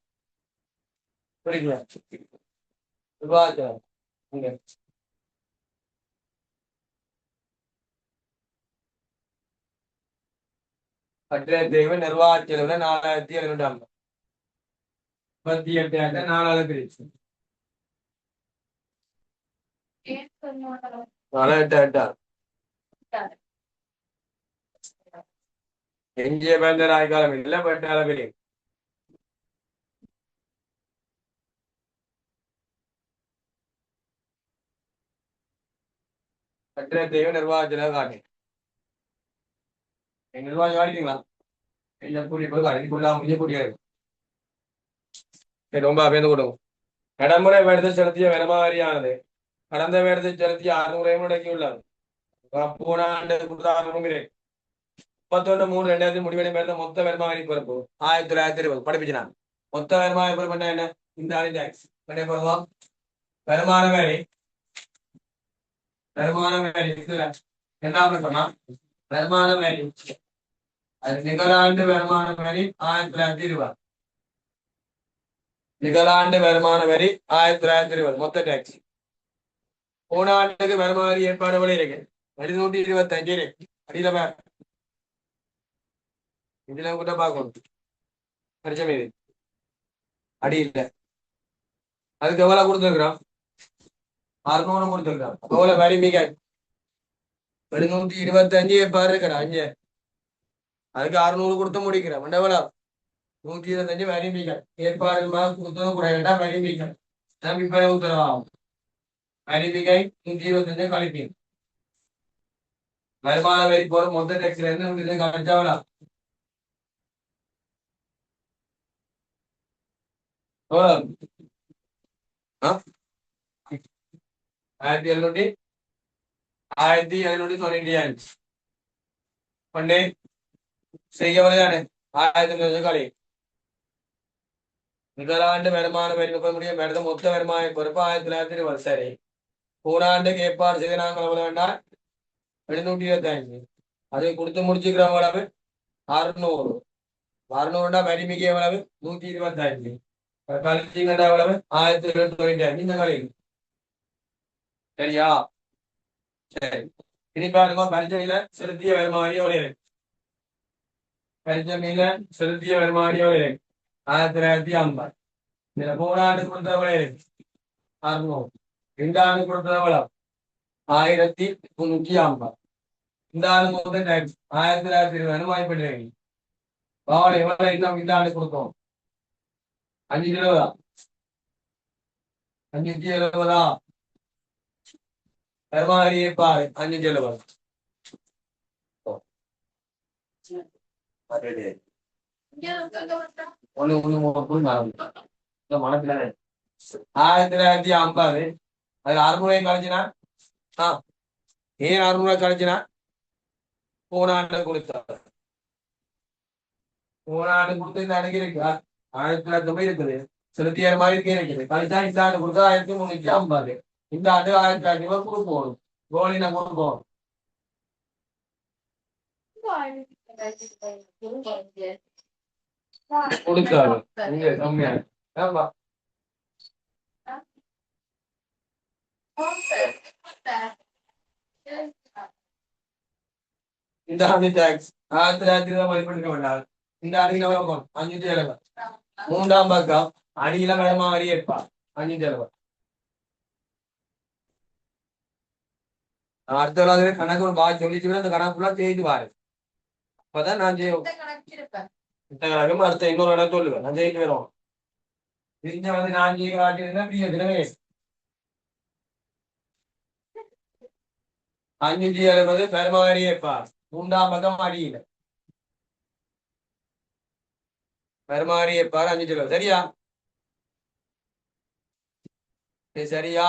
புரியுங்களா நிர்வாக செலவு கட்ட தேவை நிர்வாக செலவுல 4,750 38,000 4 பிரிச்சு 4,800 எஞ்சிய பேர்ந்த நாய்க்காலம் இல்லை பட் அளவில் கட்டிட தேவை நிர்வாகத்தில் காட்டு நிர்வாகம் காட்டிங்களா என்ன கூடி போய் கடைக்குள்ள முடிய கூடியாது ரொம்ப அபேந்து கொடுக்கும் கடமுறை வேடத்தில் செலுத்திய வருமாரியானது கடந்த வேடத்தில் செலுத்திய 600 முடக்கி உள்ளது போன ஆண்டு கொடுத்தாங்கிறேன் 31/3/2000 முடிவடை பேர்ந்த மொத்த வருமானி பிறப்பு 1920 படிப்பிச்சு மொத்த வருமான பிறப்பு என்ன இந்த ஆண்டு டாக்ஸ் பண்ணி போடுவோம் வருமான வேலை இதுல என்ன சொன்னா வருமான வேலை அது நிகராண்டு வருமான வரி 1920. நிகராண்டு வருமான வரி 1920 மொத்த டாக்ஸ். போன ஆண்டுக்கு வருமான வரி ஏற்பாடு இருக்கு 225 இருக்கு. அடியில இதுல கூட பார்க்கணும் பரிச்சயம் இது அடியில் அதுக்கு எவ்வளவு கொடுத்துருக்குறோம் 600 கொடுத்துருக்கோம். எவ்வளவு வரி மிக 225 ஏற்பாடு இருக்கடா அஞ்சு அதுக்கு 600 கொடுத்து முடிக்கிறோம். எவ்வளவு 125 வரி மிக ஏற்பாடு கொடுத்ததும் கூட வேண்டாம் வரி மிக இப்ப உத்தரவாகும் வரி மிகை 125 கழிப்பீங்க வருமான வரி போற மொத்த டேக்ஸ்ல இருந்து கழிச்சா 1795 പണ്ടേ செய்யவரைதானே 1000 കളി நிகழாண்டு வருமான வரி முடியும் வருட மொத்த வருமான பொறுப்பு 1920 சரி. போராண்டுக்கு ஏற்பாடு செய்த நாங்கள் எவ்வளவு வேண்டாம் 725 அதை கொடுத்து முடிச்சுக்கிறோம். எவ்வளவு 600 600 வரி மிக எவ்வளவு 125 கழிச்சிங்கடா எவ்வளவு 1795 இந்த களி சரியா. சரி இனி பாருங்க பரிச்சையில செலுத்திய வருமானி எவ்வளவு பரிச்சமையில செலுத்திய வருமானி எவ்வளவு 1950. இதுல போராண்டு கொடுத்த எவ்வளவு 600. இந்த ஆண்டு கொடுத்தது எவ்வளவு 1350. இந்த ஆண்டு மொத்தம் டாக்ஸ் 1920 வாய்ப்பிடுறீங்க. பவன் எவ்வளவு இன்னும் இந்த ஆண்டு கொடுத்தோம் 570 570 வருமானியை பாரு 570 ஒண்ணு மனசுல 1950 அதுல 600 கழிச்சுனா ஏன் 600 கழிச்சுனா போன ஆண்டு கொடுத்தாரு. போன ஆண்டு கொடுத்து இந்த அணுகி இருக்கு 1990 இருக்குது செலுத்திய மாதிரி இருக்குது கழிச்சா இந்த ஆண்டு கொடுத்தா 1350. இந்த ஆண்டு 1500 கொடுப்போம் கோலினா கொடுப்போம் கொடுத்தாரு இங்க கம்மியா ஆமா இந்த ஆண்டு டாக்ஸ் 1920 மதிப்பிடுக்க வேண்டாம். இந்த ஆண்டு எவ்வளவு 570. மூன்றாம் பக்கம் அடியில வருமா வரி ஏற்பா 570. அடுத்த கணக்கு ஒரு பாய் சொல்லிட்டு அந்த கணக்குலாம் செய்து பாரு அப்பதான் நான் செய்வோம் இந்த கணக்கும் அடுத்த இன்னொரு இடம் சொல்லுவேன் நான் செய்து வரும் தெரிஞ்ச வந்து நான் செய்ய காட்டியிருந்தேன் பிரியத்தினவே 570 வருமா வரி ஏற்பா மூன்றாம் பக்கம் அடியில வருமா வரி ஏற்பாடு 570 சரியா சரியா.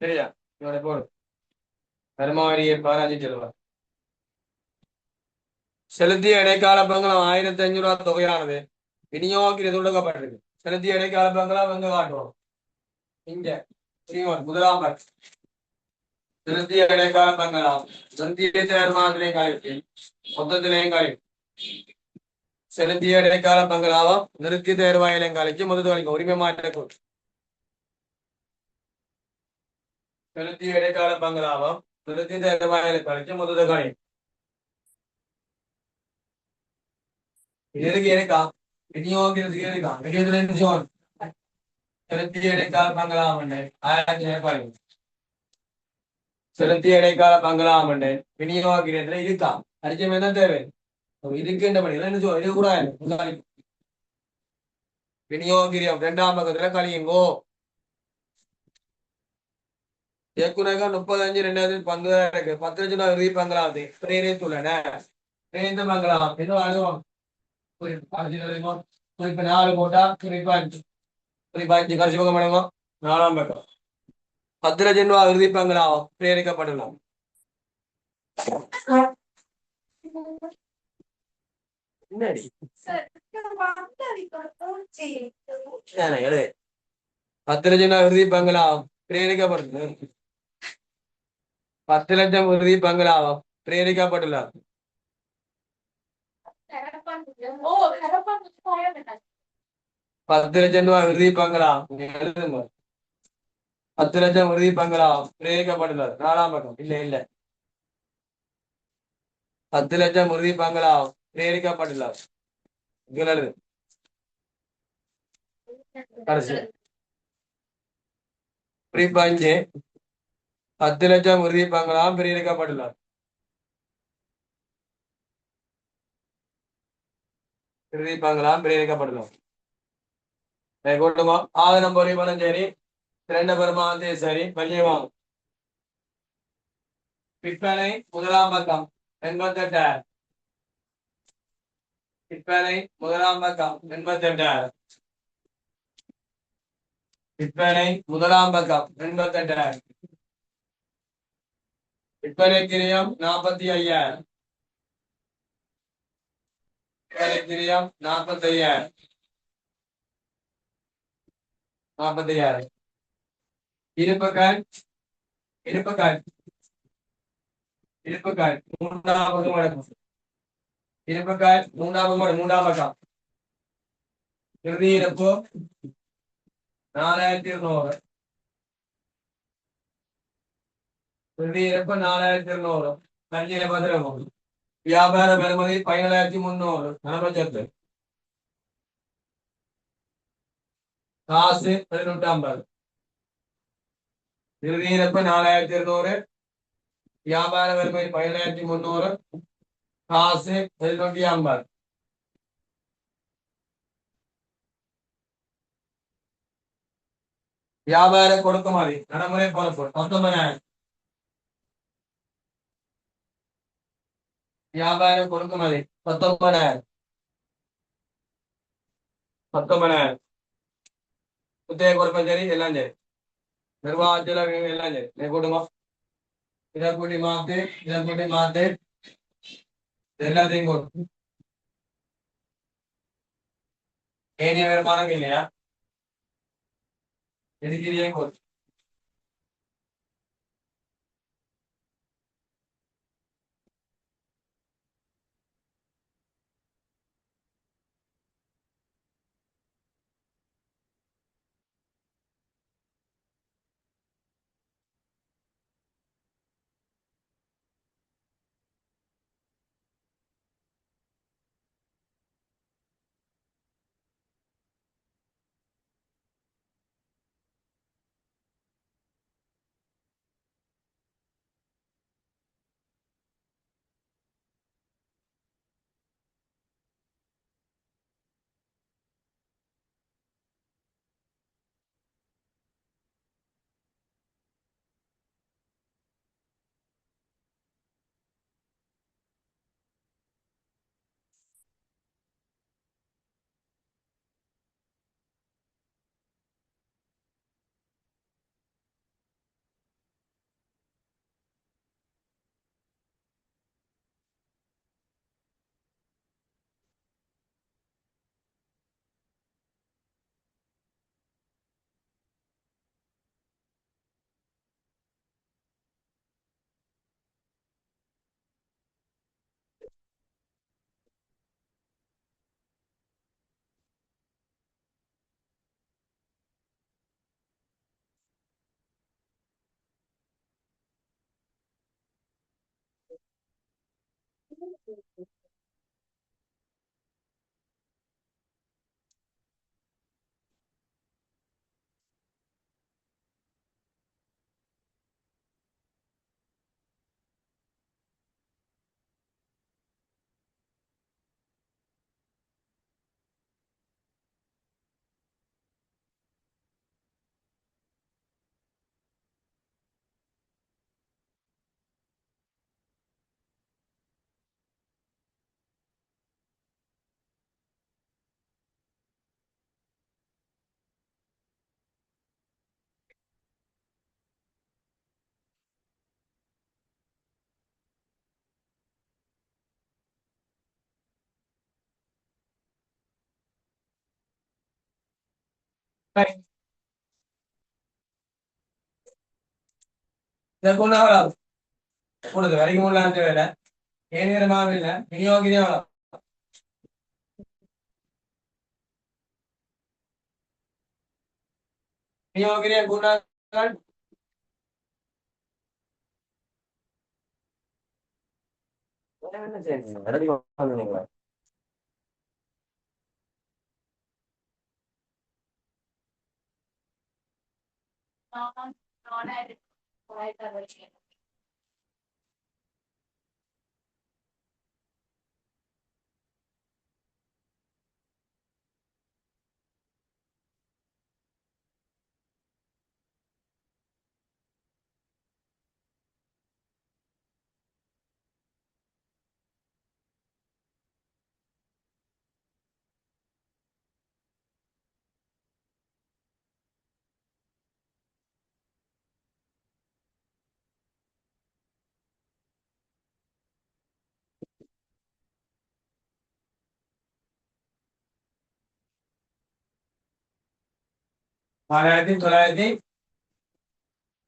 சரியா இவனை போடு வருமா வரி ஏற்பாடு 570. செலுத்திய இடைக்கால பங்களம் 1500 தொகையானது விநியோகிக்க தொடங்கப்பட்டிருக்கு. செலுத்திய இடைக்கால பங்களம் எங்க காட்டுவோம் இங்க முதலாம் செலுத்திய இடைக்கால பங்களம் செலுத்திய வருமானத்திலையும் கழிச்சு மொத்தத்திலையும் கழிச்சு செலுத்திய இடைக்கால பங்களாவும் நிறுத்தி தேர்வாயிலையும் கழிச்சு முதல் வரைக்கும் உரிமை மாற்ற செலுத்திய இடைக்கால பங்களாவும் நிறுத்தி தேர்வாயிலை கழிச்சு முதல் கழி எதுக்கு இருக்கா விநியோகிக்கிறதுக்கு இருக்கா விநியோகத்துல செலுத்திய இடைக்கால பங்களாம் 1000 செலுத்திய இடைக்கால பங்களாம் விநியோகிக்கிறதுல இருக்கா அரிச்சம் என்ன தேவை இதுக்குன்ற படி என்ன சொல்ல இது கூட விநியோகிரியம் 2ஆம் பக்கத்துல கழியுங்கோ ஏற்கனவே 35 பங்கு இருக்கு 10 லட்சம் இறுதி பங்களாவது பிரேரித்துள்ளன பிரேரித்த பங்களாம் எதுவும் அனுபவம் இப்ப 4 போட்டா குறிப்பாஞ்சு கரிசி பக்கம் பண்ணுங்க 4ஆம் பக்கம் 10 லட்சம் ரூபாய் இறுதி பங்களாம் பிரேரிக்கப்படலாம். என்னடி 10 லட்சம் ரூபாய் இறுதி பங்களாம் பிரேரிக்கப்படுது 10 லட்சம் உறுதி பங்களாகும் பிரேரிக்கப்பட்டுள்ளார். 10 லட்சம் ரூபாய் உறுதி பங்களா எழுதுங்க. 10 லட்சம் உறுதி பங்களா பிரேரிக்கப்பட்டுள்ளார். 4ஆம் பக்கம் இல்ல இல்ல. 10 லட்சம் உறுதி பங்களா பிரேரிக்கப்பட்டுள்ளார். எழுது கடைசி குறிப்பு 5. 10 லட்சம் உறுதி பங்களா பிரேரிக்கப்பட்டுள்ளார். உறுதி பங்களா பிரேரிக்கப்பட்டுள்ளார். கூட்டுங்க. ஆதனம் பொறிமனம் சரி. இரண்டு பெருமாந்தே சரி. பள்ளியவாங்க. விற்பனை 1ஆம் பக்கம் 88,000. விற்பனை 1ஆம் பக்கம் 88,000. விற்பனை 1ஆம் பக்கம் 88,000. விற்பனை கிரியம் 45,000. விற்பனை கிரியம் 45,000. 45,000. இருப்புக்கள் இருப்புக்கள் இருப்புக்கள் 3ஆம் பக்கம். இருப்புக்கள் 3ஆம் பக்கம். இறுதி இருப்பு 4,200. இறுதி இருப்பு 4,200. கல்வியில பத்திரம். வியாபார பெறுமதி 17,300. நடப்பச்சத்து காசு 1,150. இறுதி இருப்பு 4,200. வியாபார பெறுமதி 17,300. காசு 1,150. வியாபார கொடுக்குமாறி நடைமுறை பொறுப்பு 19,000. வியாபார கொடுக்குமாறி 19,000. 19,000. புத்தக கொடுப்பேன் சரி எல்லாம் சரி. நிர்வாக செலவு எல்லாம் சரி. நீ கொடுங்க. இதை கூட்டி மாத்து இதை கூட்டி மாத்து எல்லாத்தையும் கொடு. ஏனிய வருமானம் இல்லையா எதுக்கிறியே கொடு. இதை கொண்டாடலாம். கூடுது வரைக்கும் உள்ளாண்டு வேலை ஏனிரமாக இல்லை விநியோகிதே விநியோகிதே கூட்டாக்கள் என்ன செய்யுங்க ஆயிரத்தி தொள்ளாயிரத்தி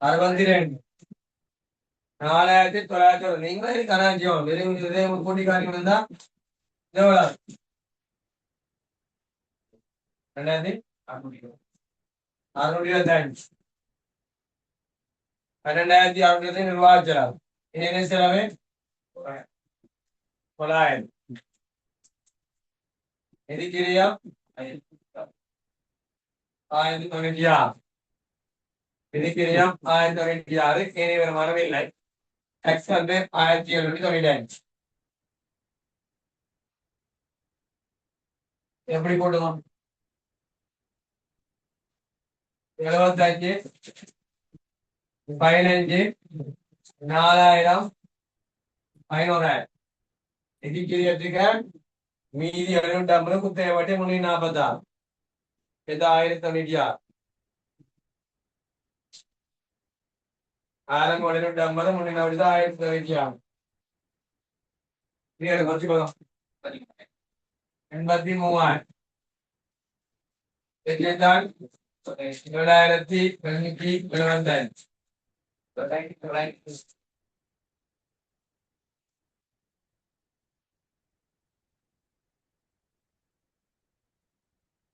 62 4900 நீங்களே கராச்சியம் வெறும் இதே கூட்டி காரியம் இருந்தா எவ்வளவு 2625 2600 நிர்வாக செலவு என்ன செலவு 900 எதிர்கிரியம் 1096 எதிர்கிரியம் 1096 ஏனைய வருமானம் இல்லை X வந்து 1795 எப்படி போடுவோம் 75 15 4000 500 எதிர்கிரியத்துக்கு மீதி 750 குத்தகை வட்டி 346 இது 1096 ആരം 750 340 1096 ഇനി കുറച്ച് പോകാം 83,000 എത്തിയാൽ 7,775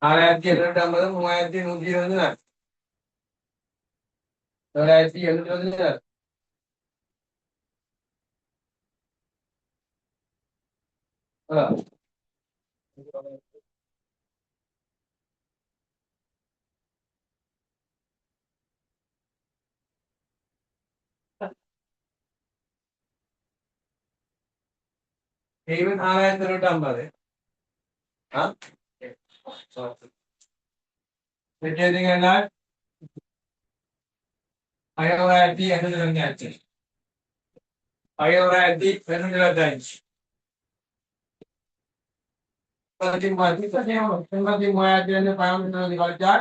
6,750 3,120 7,720 even 6,750 എന്നാൽ 5,825 5,825 83,000 കളിച്ചാൽ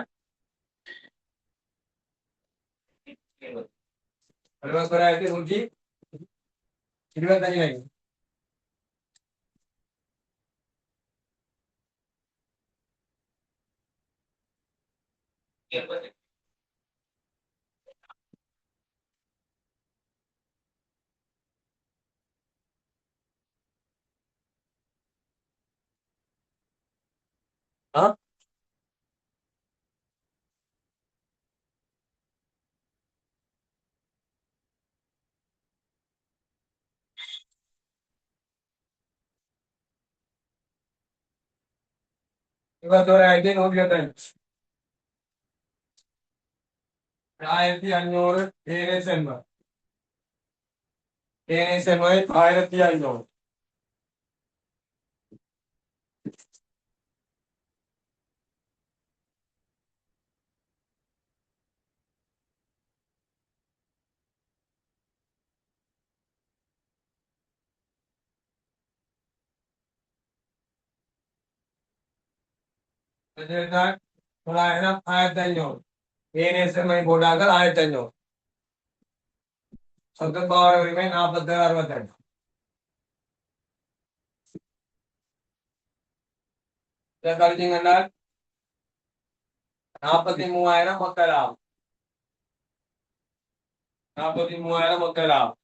61,125 21,125 1,500 ഏകദേശം 1,500 9,000 1,500 ഏകദേശം കൂടാക്കൾ 1,500 സ്വന്തം പവർ ഉரிமை 47,62 കളിച്ചും കണ്ടാൽ 43,000 മൊത്ത ലാഭം 43,000 മൊത്ത ലാഭം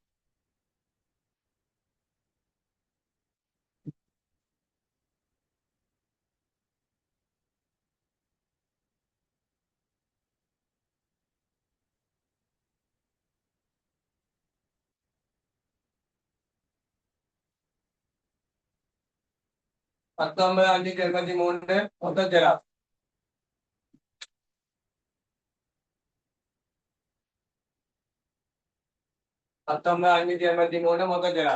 19,583 மொத்த ஜெரா. 19,583 மொத்த ஜெரா.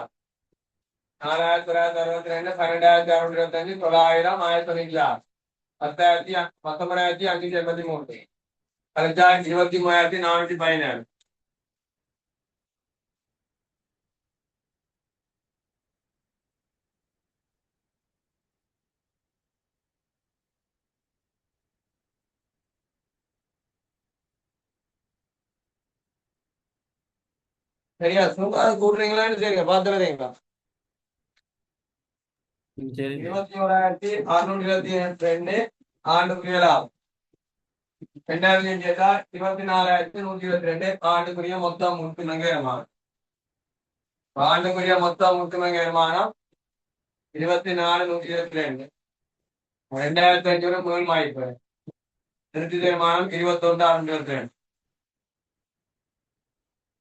4,962, 12,625, 900, 1096, 19,583 கழிச்சா 23,417. சரியா? சும்மா கூட்டுறீங்களான்னு சரிங்க பாத்துறீங்களா? சரி 21,622 ஆண்டுக்குரியலா. 2000 கேட்டா 24,122 ஆண்டுக்குரிய மொத்தம் முற்றுமங்க வருமானம். ஆண்டுக்குரிய மொத்தம் முற்றுமங்க வருமானம் 24,122. 2,500 மேல் வாய்ப்பு. திருத்தி வருமானம் 21,622.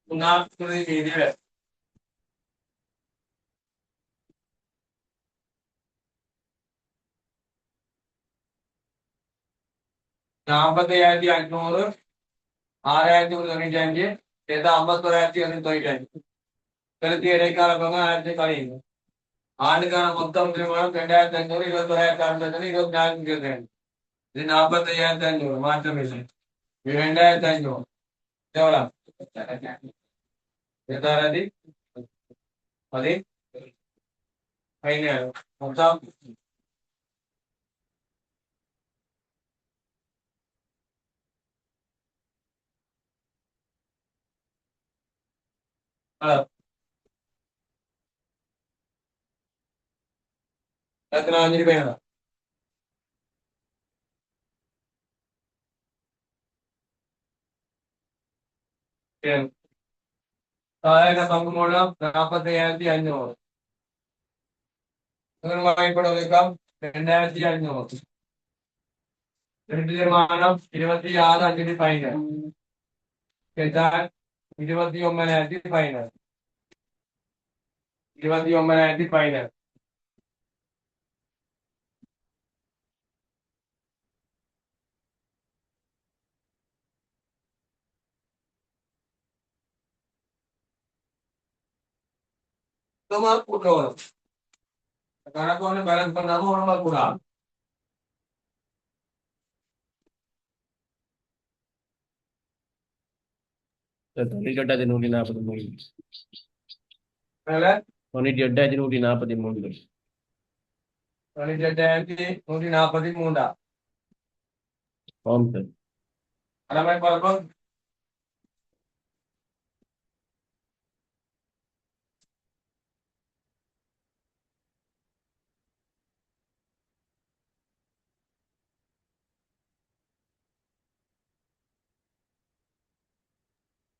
மீதி 45,500, 6,395, சேர்த்தா 51,195. திருத்தி இடைக்கால பங்கு 1000 கழியுங்க. ஆண்டுக்கான மொத்தம் திருமணம் 2,500, 21,622, 24,022. இது 45,500 மாற்றம் இல்லை. இது 2,500 எவ்வளோ? 8,000 15 மொத்தம் 5 ரூபாய். സഹായക പങ്കുമൂലം 45,500. വായ്പയുടെ ഒതുക്കം 2,500. തീരുമാനം 26,500 ഫൈന്. കേട്ടാൽ 29,000 ഫൈന്. 29,000 ഫൈന്. കൂട്ടോളും കണക്കൊന്ന് ബാലൻസ് பண்ணாம உடம்பா கூடாது. தொண்ணூற்றி 143. 98,143. 98,143. ஆம் சார். அரை குழப்பம்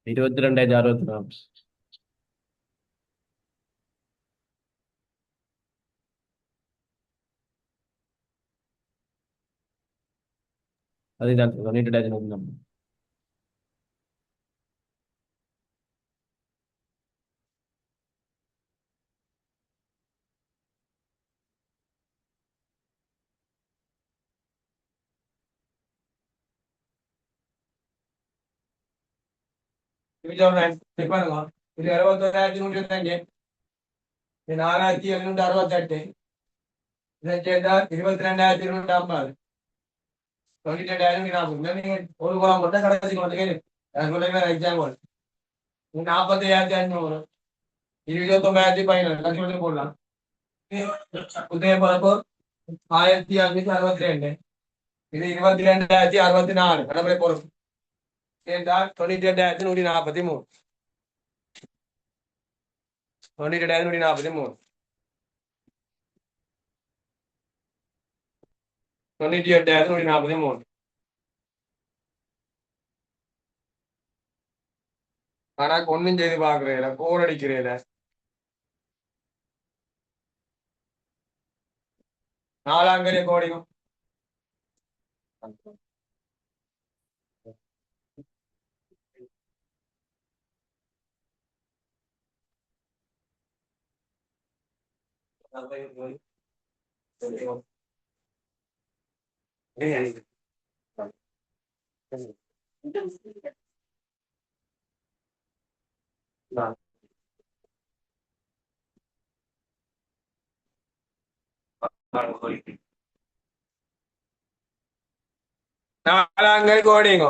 22,064. அதுதான் 92,143. பாருங்க. இது 61,125. இது 4,768. இதை சேர்த்தால் 22,250. 92,040. ஒரு குளம் போட்டா கடைசி குளத்துக்கு எக்ஸாம் போல் 40,500. 29,015 போடலாம். புதிய பரப்பு 1,562. இது 22,064. கடமை பொறுப்பு சேர்ந்தால் 92,143. 92,143. 98,143. ஆனா ஒன்னும் செய்து பாக்குறேன் போர் அடிக்கிறேன். 4 கோடிக்கும் நாலாங்கள் கோடிங்கோ